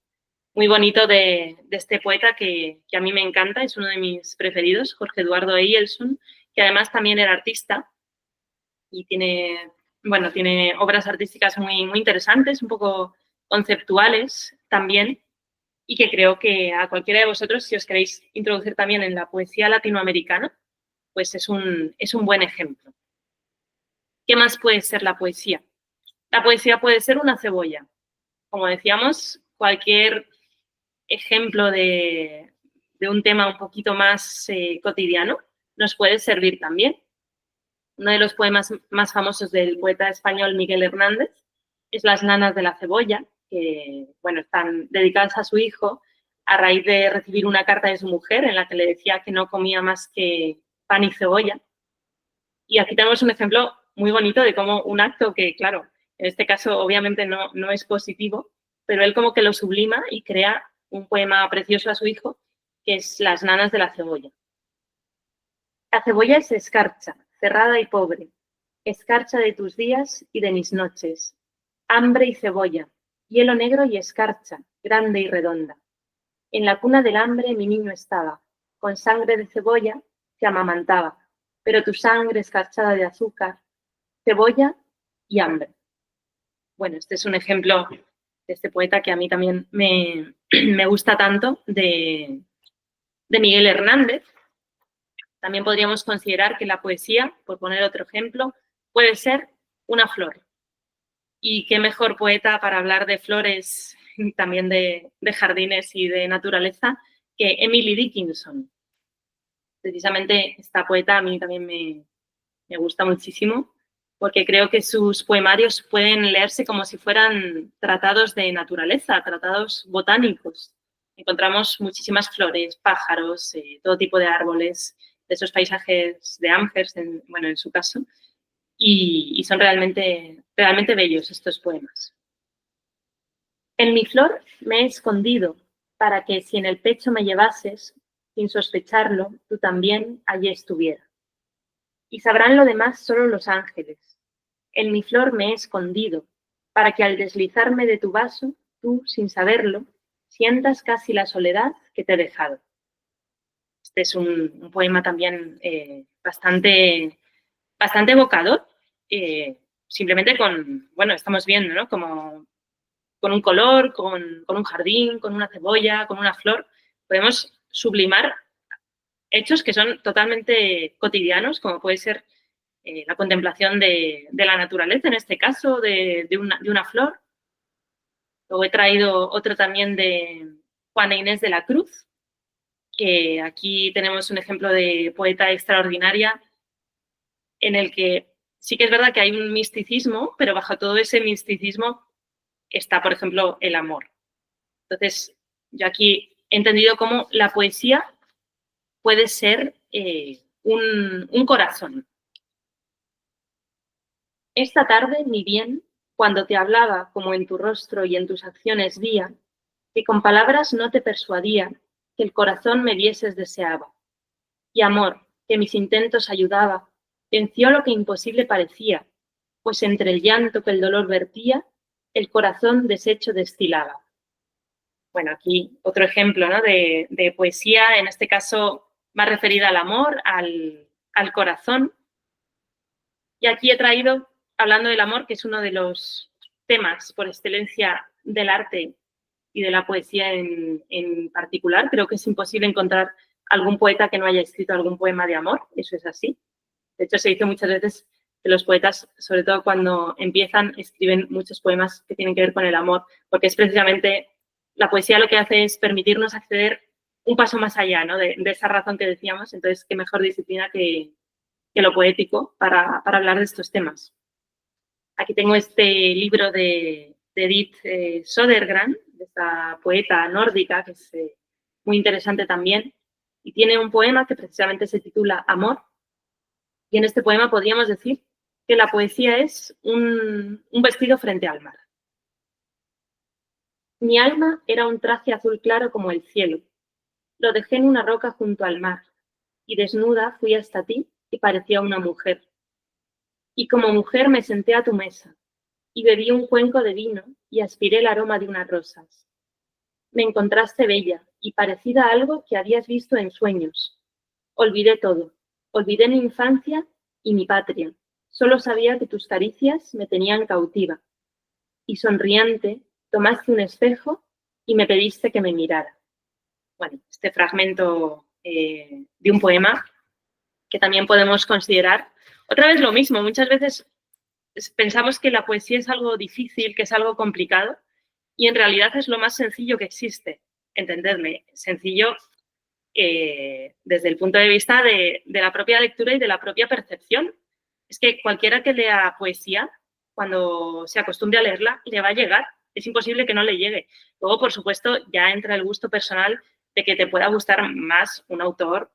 muy bonito de este poeta que a mí me encanta, es uno de mis preferidos, Jorge Eduardo Eyelson, que además también era artista y tiene obras artísticas muy, muy interesantes, un poco conceptuales también, y que creo que a cualquiera de vosotros, si os queréis introducir también en la poesía latinoamericana, pues es un buen ejemplo. ¿Qué más puede ser la poesía? La poesía puede ser una cebolla. Como decíamos, cualquier ejemplo de un tema un poquito más cotidiano nos puede servir también. Uno de los poemas más famosos del poeta español Miguel Hernández es Las nanas de la cebolla, que bueno, están dedicadas a su hijo a raíz de recibir una carta de su mujer en la que le decía que no comía más que pan y cebolla. Y aquí tenemos un ejemplo muy bonito de cómo un acto que, claro, en este caso obviamente no es positivo, pero él como que lo sublima y crea un poema precioso a su hijo, que es Las nanas de la cebolla. La cebolla es escarcha, cerrada y pobre, escarcha de tus días y de mis noches, hambre y cebolla, hielo negro y escarcha, grande y redonda. En la cuna del hambre mi niño estaba, con sangre de cebolla que amamantaba, pero tu sangre escarchada de azúcar, cebolla y hambre. Bueno, este es un ejemplo de este poeta que a mí también me gusta tanto, de Miguel Hernández. También podríamos considerar que la poesía, por poner otro ejemplo, puede ser una flor. Y qué mejor poeta para hablar de flores, también de jardines y de naturaleza, que Emily Dickinson. Precisamente esta poeta a mí también me gusta muchísimo, porque creo que sus poemarios pueden leerse como si fueran tratados de naturaleza, tratados botánicos. Encontramos muchísimas flores, pájaros, todo tipo de árboles, de esos paisajes de Amherst, en su caso, y son realmente, realmente bellos estos poemas. En mi flor me he escondido para que si en el pecho me llevases, sin sospecharlo, tú también allí estuvieras. Y sabrán lo demás solo los ángeles. En mi flor me he escondido para que al deslizarme de tu vaso, tú, sin saberlo, sientas casi la soledad que te he dejado. Este es un poema también bastante evocador, simplemente estamos viendo, ¿no?, como con un color, con un jardín, con una cebolla, con una flor, podemos sublimar hechos que son totalmente cotidianos, como puede ser la contemplación de la naturaleza, en este caso, de una flor. Luego he traído otro también de Juana Inés de la Cruz, que aquí tenemos un ejemplo de poeta extraordinaria en el que sí que es verdad que hay un misticismo, pero bajo todo ese misticismo está, por ejemplo, el amor. Entonces, yo aquí he entendido cómo la poesía puede ser un corazón. Esta tarde, mi bien, cuando te hablaba como en tu rostro y en tus acciones vía, que con palabras no te persuadía, que el corazón me vieses deseaba. Y amor, que mis intentos ayudaba, venció lo que imposible parecía, pues entre el llanto que el dolor vertía, el corazón deshecho destilaba. Bueno, aquí otro ejemplo, ¿no?, de poesía, en este caso más referida al amor, al corazón. Y aquí he traído, hablando del amor, que es uno de los temas por excelencia del arte y de la poesía en particular. Creo que es imposible encontrar algún poeta que no haya escrito algún poema de amor, eso es así. De hecho, se dice muchas veces que los poetas, sobre todo cuando empiezan, escriben muchos poemas que tienen que ver con el amor, porque es precisamente la poesía lo que hace es permitirnos acceder un paso más allá, ¿no?, de esa razón que decíamos. Entonces, qué mejor disciplina que lo poético para hablar de estos temas. Aquí tengo este libro de Edith Södergran, de esta poeta nórdica, que es muy interesante también, y tiene un poema que precisamente se titula Amor, y en este poema podríamos decir que la poesía es un vestido frente al mar. Mi alma era un traje azul claro como el cielo, lo dejé en una roca junto al mar, y desnuda fui hasta ti y parecía una mujer. Y como mujer me senté a tu mesa, y bebí un cuenco de vino y aspiré el aroma de unas rosas. Me encontraste bella y parecida a algo que habías visto en sueños. Olvidé todo, olvidé mi infancia y mi patria. Solo sabía que tus caricias me tenían cautiva. Y sonriente, tomaste un espejo y me pediste que me mirara. Bueno, este fragmento de un poema que también podemos considerar. Otra vez lo mismo, muchas veces pensamos que la poesía es algo difícil, que es algo complicado, y en realidad es lo más sencillo que existe. Entendedme, sencillo desde el punto de vista de la propia lectura y de la propia percepción. Es que cualquiera que lea poesía, cuando se acostumbre a leerla, le va a llegar. Es imposible que no le llegue. Luego, por supuesto, ya entra el gusto personal de que te pueda gustar más un autor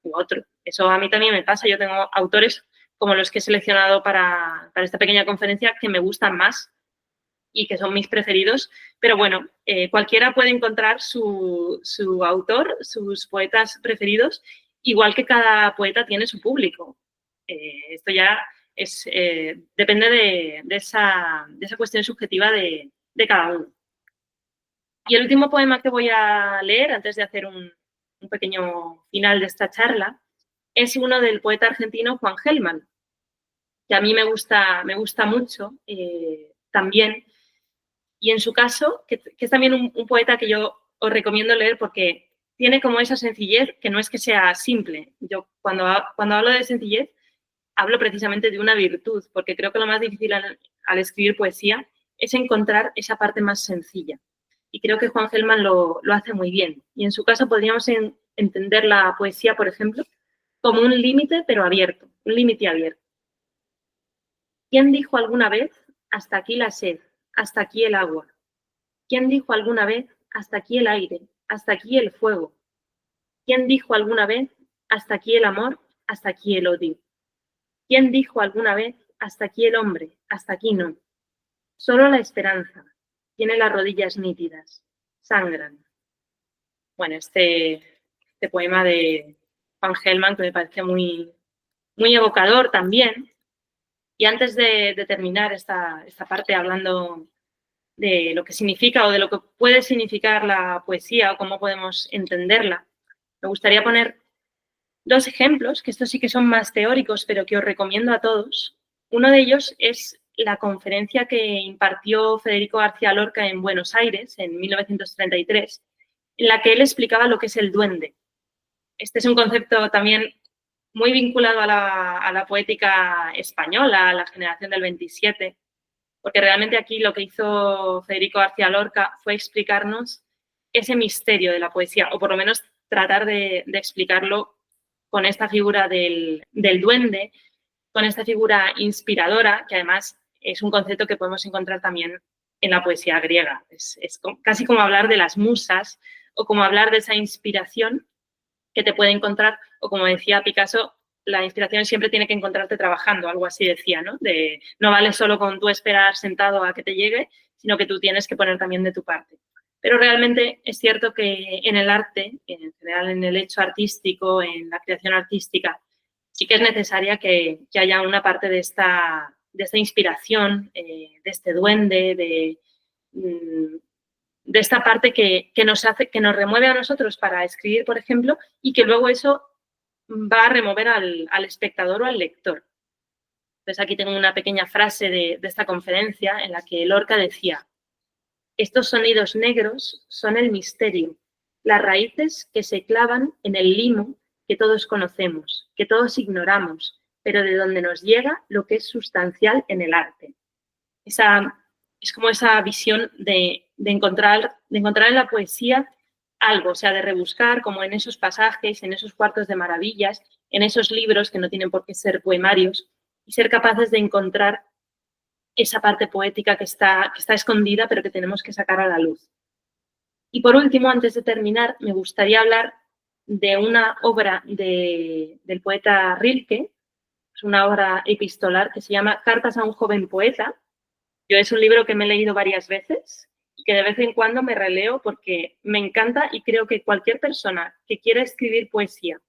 u otro. Eso a mí también me pasa. Yo tengo autores como los que he seleccionado para esta pequeña conferencia que me gustan más y que son mis preferidos, pero bueno, cualquiera puede encontrar su autor, sus poetas preferidos, igual que cada poeta tiene su público. Esto ya es, depende de esa cuestión subjetiva de cada uno. Y el último poema que voy a leer, antes de hacer un pequeño final de esta charla, es uno del poeta argentino Juan Gelman, que a mí me gusta mucho también. Y en su caso, que es también un poeta que yo os recomiendo leer porque tiene como esa sencillez que no es que sea simple. Yo cuando hablo de sencillez, hablo precisamente de una virtud, porque creo que lo más difícil al escribir poesía es encontrar esa parte más sencilla. Y creo que Juan Gelman lo hace muy bien. Y en su caso podríamos entender la poesía, por ejemplo, como un límite, pero abierto, un límite abierto. ¿Quién dijo alguna vez, hasta aquí la sed, hasta aquí el agua? ¿Quién dijo alguna vez, hasta aquí el aire, hasta aquí el fuego? ¿Quién dijo alguna vez, hasta aquí el amor, hasta aquí el odio? ¿Quién dijo alguna vez, hasta aquí el hombre, hasta aquí no? Solo la esperanza tiene las rodillas nítidas, sangran. Bueno, este poema de Juan Gelman que me parece muy, muy evocador también. Y antes de terminar esta parte hablando de lo que significa o de lo que puede significar la poesía o cómo podemos entenderla, me gustaría poner dos ejemplos, que estos sí que son más teóricos, pero que os recomiendo a todos. Uno de ellos es la conferencia que impartió Federico García Lorca en Buenos Aires en 1933, en la que él explicaba lo que es el duende. Este es un concepto también muy vinculado a la poética española, a la generación del 27, porque realmente aquí lo que hizo Federico García Lorca fue explicarnos ese misterio de la poesía, o por lo menos tratar de explicarlo con esta figura del duende, con esta figura inspiradora, que además es un concepto que podemos encontrar también en la poesía griega. Es casi como hablar de las musas o como hablar de esa inspiración que te puede encontrar, o como decía Picasso, la inspiración siempre tiene que encontrarte trabajando, algo así decía, ¿no? No vale solo con tú esperar sentado a que te llegue, sino que tú tienes que poner también de tu parte. Pero realmente es cierto que en el arte, en general en el hecho artístico, en la creación artística, sí que es necesaria que haya una parte de esta inspiración, de este duende, de esta parte que nos remueve a nosotros para escribir, por ejemplo, y que luego eso va a remover al espectador o al lector. Entonces aquí tengo una pequeña frase de esta conferencia en la que Lorca decía: estos sonidos negros son el misterio, las raíces que se clavan en el limo que todos conocemos, que todos ignoramos, pero de donde nos llega lo que es sustancial en el arte. Es como esa visión de encontrar en la poesía algo, o sea, de rebuscar como en esos pasajes, en esos cuartos de maravillas, en esos libros que no tienen por qué ser poemarios, y ser capaces de encontrar esa parte poética que está escondida, pero que tenemos que sacar a la luz. Y por último, antes de terminar, me gustaría hablar de una obra del poeta Rilke, es una obra epistolar que se llama Cartas a un joven poeta. Yo es un libro que me he leído varias veces y que de vez en cuando me releo porque me encanta, y creo que cualquier persona que quiera escribir poesía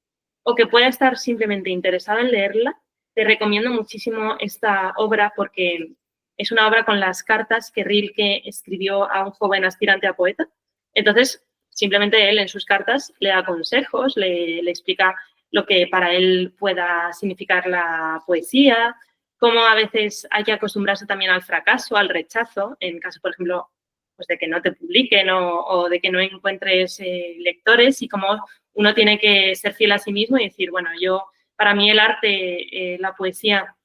o que pueda estar simplemente interesada en leerla, te recomiendo muchísimo esta obra porque es una obra con las cartas que Rilke escribió a un joven aspirante a poeta. Entonces, simplemente él en sus cartas le da consejos, le explica lo que para él pueda significar la poesía, cómo a veces hay que acostumbrarse también al fracaso, al rechazo, en caso, por ejemplo, pues de que no te publiquen o de que no encuentres lectores, y cómo uno tiene que ser fiel a sí mismo y decir, bueno, para mí el arte, la poesía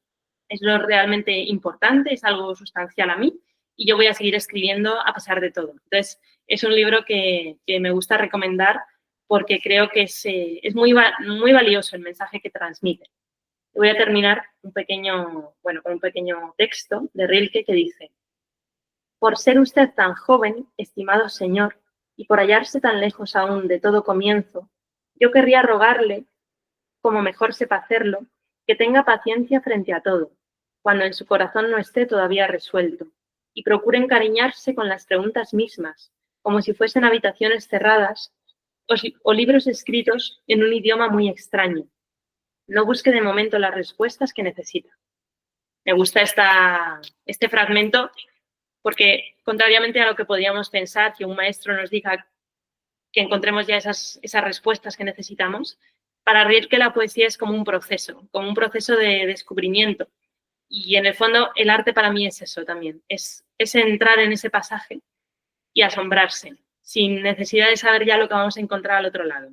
es lo realmente importante, es algo sustancial a mí, y yo voy a seguir escribiendo a pesar de todo. Entonces, es un libro que me gusta recomendar porque creo que es muy valioso el mensaje que transmite. Voy a terminar con un pequeño texto de Rilke que dice: por ser usted tan joven, estimado señor, y por hallarse tan lejos aún de todo comienzo, yo querría rogarle, como mejor sepa hacerlo, que tenga paciencia frente a todo, cuando en su corazón no esté todavía resuelto, y procure encariñarse con las preguntas mismas, como si fuesen habitaciones cerradas o libros escritos en un idioma muy extraño. No busque de momento las respuestas que necesita. Me gusta este fragmento porque, contrariamente a lo que podríamos pensar, que un maestro nos diga que encontremos ya esas respuestas que necesitamos, para Rilke la poesía es como un proceso de descubrimiento. Y en el fondo el arte para mí es eso también, es entrar en ese pasaje y asombrarse, sin necesidad de saber ya lo que vamos a encontrar al otro lado.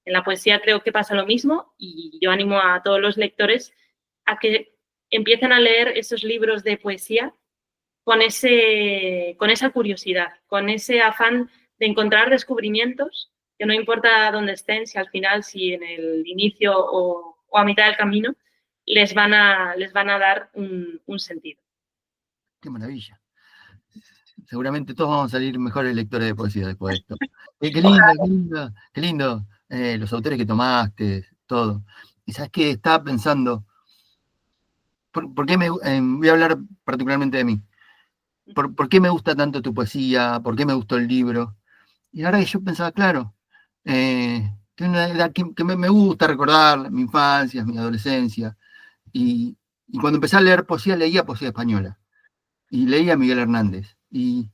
En la poesía creo que pasa lo mismo, y yo animo a todos los lectores a que empiecen a leer esos libros de poesía con esa curiosidad, con ese afán de encontrar descubrimientos, que no importa dónde estén, si en el inicio o a mitad del camino, les van a dar un sentido. Qué maravilla. Seguramente todos vamos a salir mejores lectores de poesía después de esto. Qué lindo, qué lindo, qué lindo. Los autores que tomaste, todo. Y sabes que estaba pensando, ¿por qué voy a hablar particularmente de mí? ¿Por qué me gusta tanto tu poesía? ¿Por qué me gustó el libro? Y la verdad que yo pensaba, claro, tengo una edad que me gusta recordar mi infancia, mi adolescencia. Y cuando empecé a leer poesía, leía poesía española. Y leía a Miguel Hernández. Y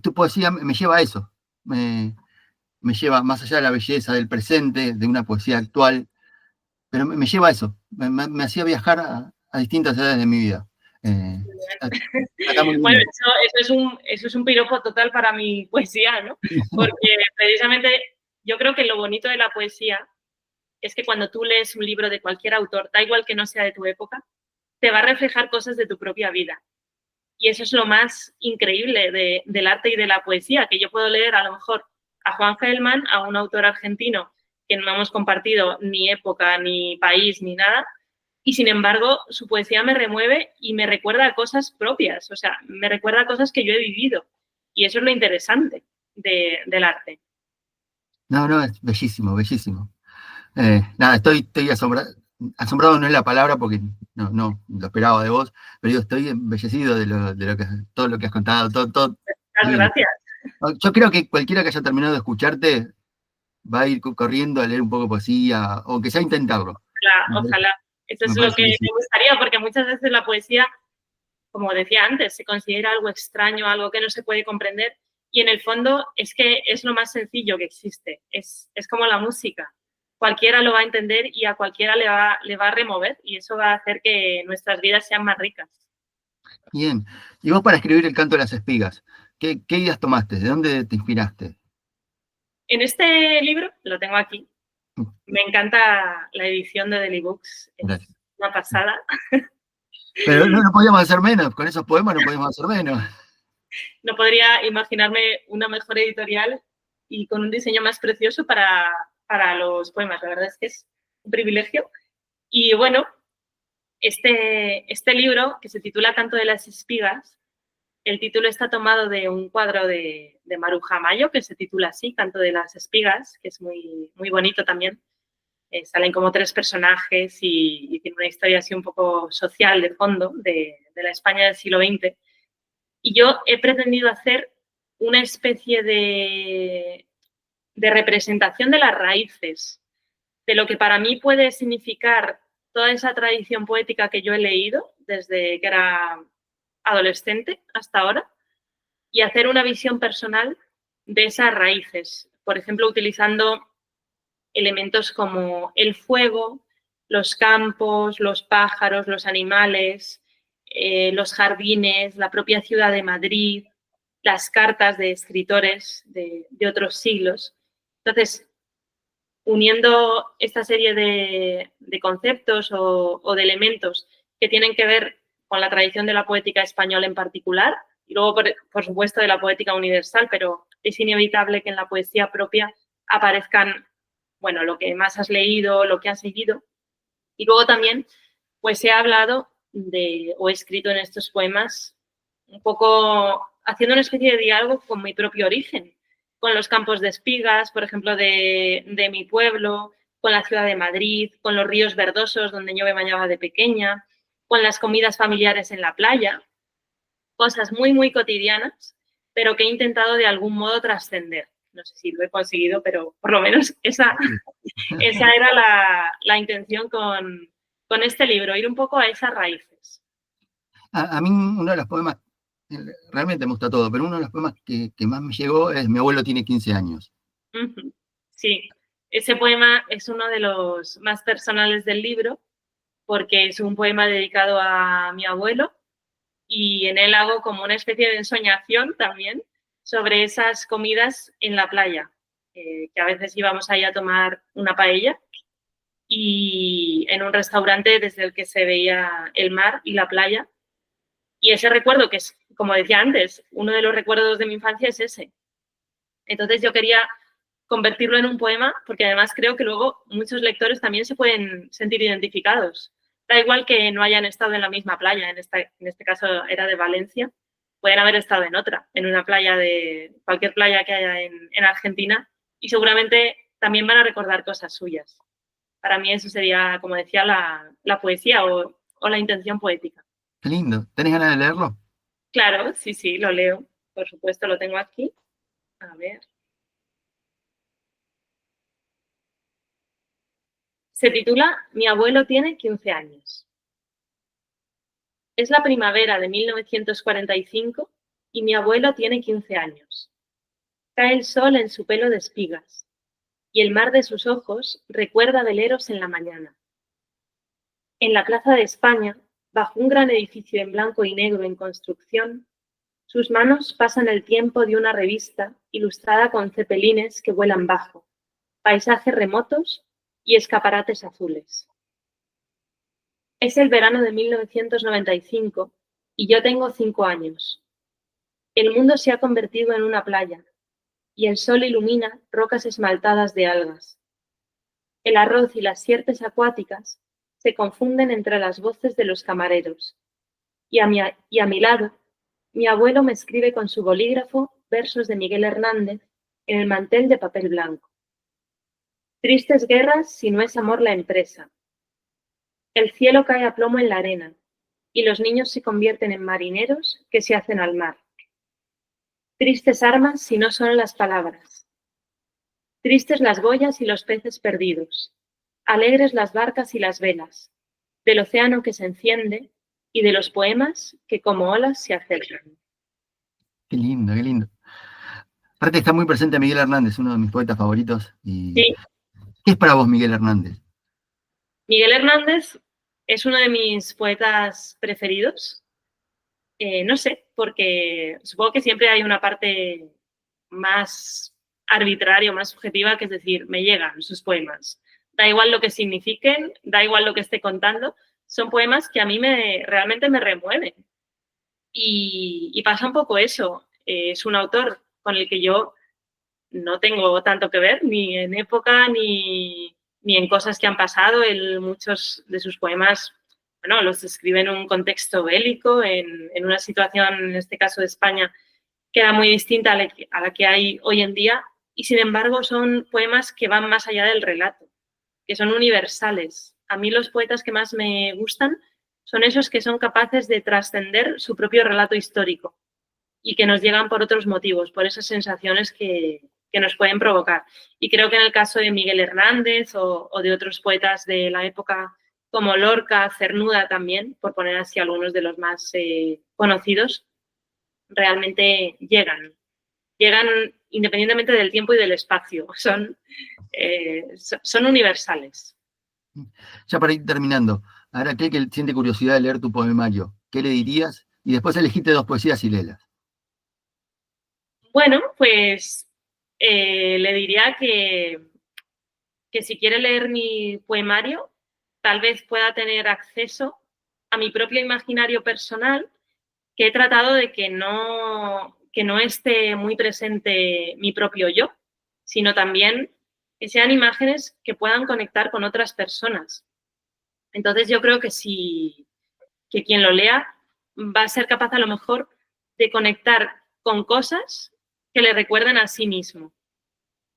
tu poesía me lleva a eso. Me lleva más allá de la belleza del presente, de una poesía actual, pero me lleva a eso. Me hacía viajar a distintas edades de mi vida. Bueno, eso es un piropo total para mi poesía, ¿no? Porque precisamente yo creo que lo bonito de la poesía es que cuando tú lees un libro de cualquier autor, da igual que no sea de tu época, te va a reflejar cosas de tu propia vida. Y eso es lo más increíble del arte y de la poesía, que yo puedo leer a lo mejor a Juan Gelman, a un autor argentino que no hemos compartido ni época, ni país, ni nada, y sin embargo su poesía me remueve y me recuerda a cosas propias, o sea, me recuerda a cosas que yo he vivido. Y eso es lo interesante del arte. No, es bellísimo, bellísimo. Nada, estoy asombrado no es la palabra porque no lo esperaba de vos, pero digo, estoy embellecido todo lo que has contado, todo. Muchas gracias. Yo creo que cualquiera que haya terminado de escucharte va a ir corriendo a leer un poco de poesía, o que sea intentarlo. Ojalá. Eso es lo que me gustaría, porque muchas veces la poesía, como decía antes, se considera algo extraño, algo que no se puede comprender, y en el fondo es que es lo más sencillo que existe. Es como la música. Cualquiera lo va a entender y a cualquiera le va a remover, y eso va a hacer que nuestras vidas sean más ricas. Bien. Y vos, para escribir El canto de las espigas, ¿qué ideas tomaste? ¿De dónde te inspiraste? En este libro, lo tengo aquí, me encanta la edición de Deli Books, es Gracias. una pasada. Pero no podíamos hacer menos, con esos poemas no podíamos hacer menos. No podría imaginarme una mejor editorial y con un diseño más precioso para los poemas. La verdad es que es un privilegio. Y bueno, este libro, que se titula Canto de las espigas, el título está tomado de un cuadro de Maruja Mayo, que se titula así, Canto de las espigas, que es muy, muy bonito también. Salen como 3 personajes y tiene una historia así un poco social de fondo de la España del siglo XX. Y yo he pretendido hacer una especie de representación de las raíces, de lo que para mí puede significar toda esa tradición poética que yo he leído desde que era adolescente hasta ahora, y hacer una visión personal de esas raíces. Por ejemplo, utilizando elementos como el fuego, los campos, los pájaros, los animales, los jardines, la propia ciudad de Madrid, las cartas de escritores de otros siglos. Entonces, uniendo esta serie de conceptos o de elementos que tienen que ver con la tradición de la poética española en particular, y luego, por supuesto, de la poética universal, pero es inevitable que en la poesía propia aparezcan, bueno, lo que más has leído, lo que has seguido. Y luego también, pues he hablado o he escrito en estos poemas un poco haciendo una especie de diálogo con mi propio origen, con los campos de espigas, por ejemplo, de mi pueblo, con la ciudad de Madrid, con los ríos verdosos donde yo me bañaba de pequeña, con las comidas familiares en la playa, cosas muy, muy cotidianas, pero que he intentado de algún modo trascender. No sé si lo he conseguido, pero por lo menos esa era la intención con este libro, ir un poco a esas raíces. A mí uno de los poemas, realmente me gusta todo, pero uno de los poemas que más me llegó es Mi abuelo tiene 15 años. Sí, ese poema es uno de los más personales del libro, porque es un poema dedicado a mi abuelo y en él hago como una especie de ensoñación también sobre esas comidas en la playa, que a veces íbamos ahí a tomar una paella y en un restaurante desde el que se veía el mar y la playa. Y ese recuerdo, que es, como decía antes, uno de los recuerdos de mi infancia es ese. Entonces yo quería convertirlo en un poema, porque además creo que luego muchos lectores también se pueden sentir identificados. Da igual que no hayan estado en la misma playa, en este caso era de Valencia, pueden haber estado en otra, en una playa de cualquier playa que haya en Argentina, y seguramente también van a recordar cosas suyas. Para mí eso sería, como decía, la poesía o la intención poética. Qué lindo. ¿Tenés ganas de leerlo? Claro, sí, lo leo. Por supuesto, lo tengo aquí. A ver. Se titula Mi abuelo tiene 15 años. Es la primavera de 1945 y mi abuelo tiene 15 años. Cae el sol en su pelo de espigas y el mar de sus ojos recuerda veleros en la mañana. En la Plaza de España, bajo un gran edificio en blanco y negro en construcción, sus manos pasan el tiempo de una revista ilustrada con cepelines que vuelan bajo, paisajes remotos y escaparates azules. Es el verano de 1995 y yo tengo 5 años. El mundo se ha convertido en una playa y el sol ilumina rocas esmaltadas de algas. El arroz y las sierpes acuáticas se confunden entre las voces de los camareros y a mi lado, mi abuelo me escribe con su bolígrafo versos de Miguel Hernández en el mantel de papel blanco. Tristes guerras si no es amor la empresa. El cielo cae a plomo en la arena y los niños se convierten en marineros que se hacen al mar. Tristes armas si no son las palabras. Tristes las boyas y los peces perdidos. Alegres las barcas y las velas. Del océano que se enciende y de los poemas que como olas se acercan. Qué lindo, qué lindo. Aparte está muy presente Miguel Hernández, uno de mis poetas favoritos. Y... Sí. ¿Qué es para vos Miguel Hernández? Miguel Hernández es uno de mis poetas preferidos. No sé, porque supongo que siempre hay una parte más arbitraria, más subjetiva, que es decir, me llegan sus poemas. Da igual lo que signifiquen, da igual lo que esté contando, son poemas que a mí realmente me remueven. Y pasa un poco eso. Es un autor con el que yo no tengo tanto que ver, ni en época, ni en cosas que han pasado. Muchos de sus poemas, bueno, los escribe en un contexto bélico, en una situación, en este caso de España, que era muy distinta a la que hay hoy en día, y sin embargo son poemas que van más allá del relato, que son universales. A mí los poetas que más me gustan son esos que son capaces de trascender su propio relato histórico y que nos llegan por otros motivos, por esas sensaciones que nos pueden provocar. Y creo que en el caso de Miguel Hernández o de otros poetas de la época como Lorca, Cernuda también, por poner así algunos de los más conocidos, realmente llegan independientemente del tiempo y del espacio, son universales. Ya para ir terminando, ahora aquel que siente curiosidad de leer tu poemario, ¿qué le dirías? Y después elegiste 2 poesías y léelas. Bueno, pues le diría que si quiere leer mi poemario, tal vez pueda tener acceso a mi propio imaginario personal, que he tratado de que no esté muy presente mi propio yo, sino también que sean imágenes que puedan conectar con otras personas. Entonces yo creo que que quien lo lea va a ser capaz a lo mejor de conectar con cosas que le recuerden a sí mismo.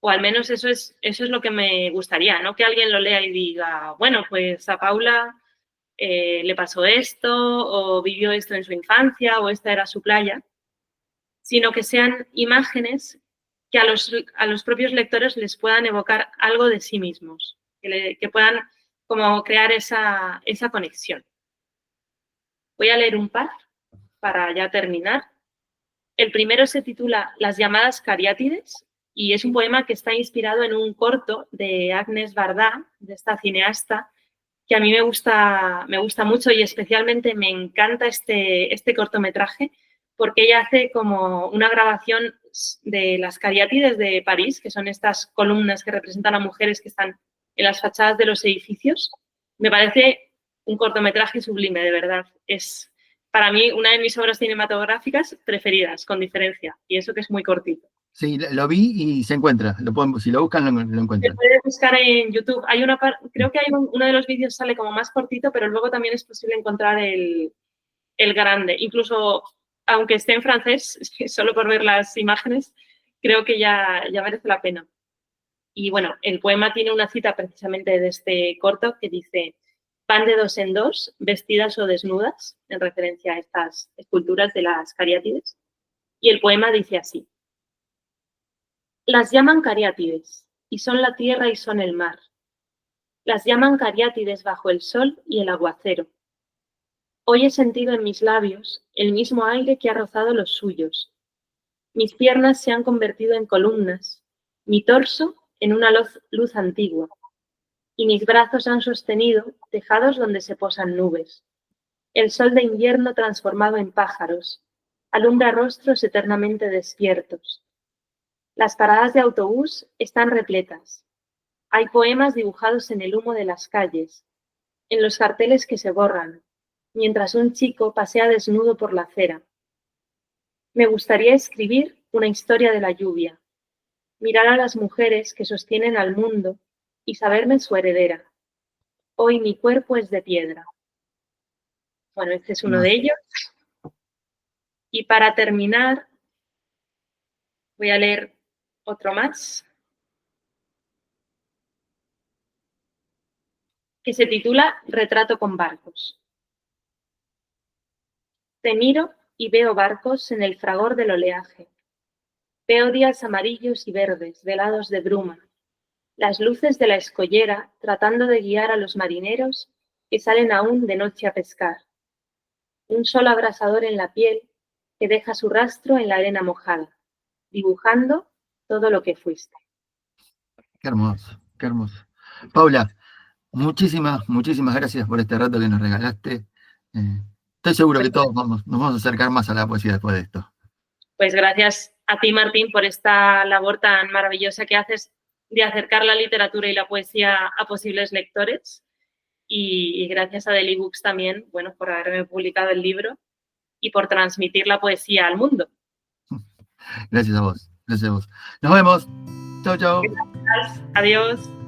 O al menos eso es lo que me gustaría, no que alguien lo lea y diga, bueno, pues a Paula le pasó esto, o vivió esto en su infancia, o esta era su playa, sino que sean imágenes que a los propios lectores les puedan evocar algo de sí mismos, que puedan como crear esa conexión. Voy a leer un par para ya terminar. El primero se titula Las llamadas cariátides y es un poema que está inspirado en un corto de Agnes Varda, de esta cineasta, que a mí me gusta mucho y especialmente me encanta este cortometraje porque ella hace como una grabación de las cariátides de París, que son estas columnas que representan a mujeres que están en las fachadas de los edificios. Me parece un cortometraje sublime, de verdad. Es para mí una de mis obras cinematográficas preferidas, con diferencia, y eso que es muy cortito. Sí, lo vi y se encuentra. Si lo buscan, lo encuentran. Se puede buscar en YouTube. Creo que uno de los vídeos sale como más cortito, pero luego también es posible encontrar el grande. Incluso, aunque esté en francés, solo por ver las imágenes, creo que ya merece la pena. Y bueno, el poema tiene una cita precisamente de este corto que dice: van de 2 en 2, vestidas o desnudas, en referencia a estas esculturas de las cariátides. Y el poema dice así: las llaman cariátides, y son la tierra y son el mar. Las llaman cariátides bajo el sol y el aguacero. Hoy he sentido en mis labios el mismo aire que ha rozado los suyos. Mis piernas se han convertido en columnas, mi torso en una luz antigua, y mis brazos han sostenido tejados donde se posan nubes. El sol de invierno transformado en pájaros alumbra rostros eternamente despiertos. Las paradas de autobús están repletas. Hay poemas dibujados en el humo de las calles, en los carteles que se borran, mientras un chico pasea desnudo por la acera. Me gustaría escribir una historia de la lluvia, mirar a las mujeres que sostienen al mundo y saberme su heredera. Hoy mi cuerpo es de piedra. Bueno, este es uno de ellos. Y para terminar, voy a leer otro más, que se titula Retrato con barcos. Te miro y veo barcos en el fragor del oleaje. Veo días amarillos y verdes, velados de bruma, las luces de la escollera tratando de guiar a los marineros que salen aún de noche a pescar. Un sol abrasador en la piel que deja su rastro en la arena mojada, dibujando todo lo que fuiste. Qué hermoso, qué hermoso. Paula, muchísimas gracias por este rato que nos regalaste. Estoy seguro que todos nos vamos a acercar más a la poesía después de esto. Pues gracias a ti, Martín, por esta labor tan maravillosa que haces de acercar la literatura y la poesía a posibles lectores. Y gracias a Deli Books también, bueno, por haberme publicado el libro y por transmitir la poesía al mundo. Gracias a vos, gracias a vos. Nos vemos. Chau, chau. Gracias. Adiós.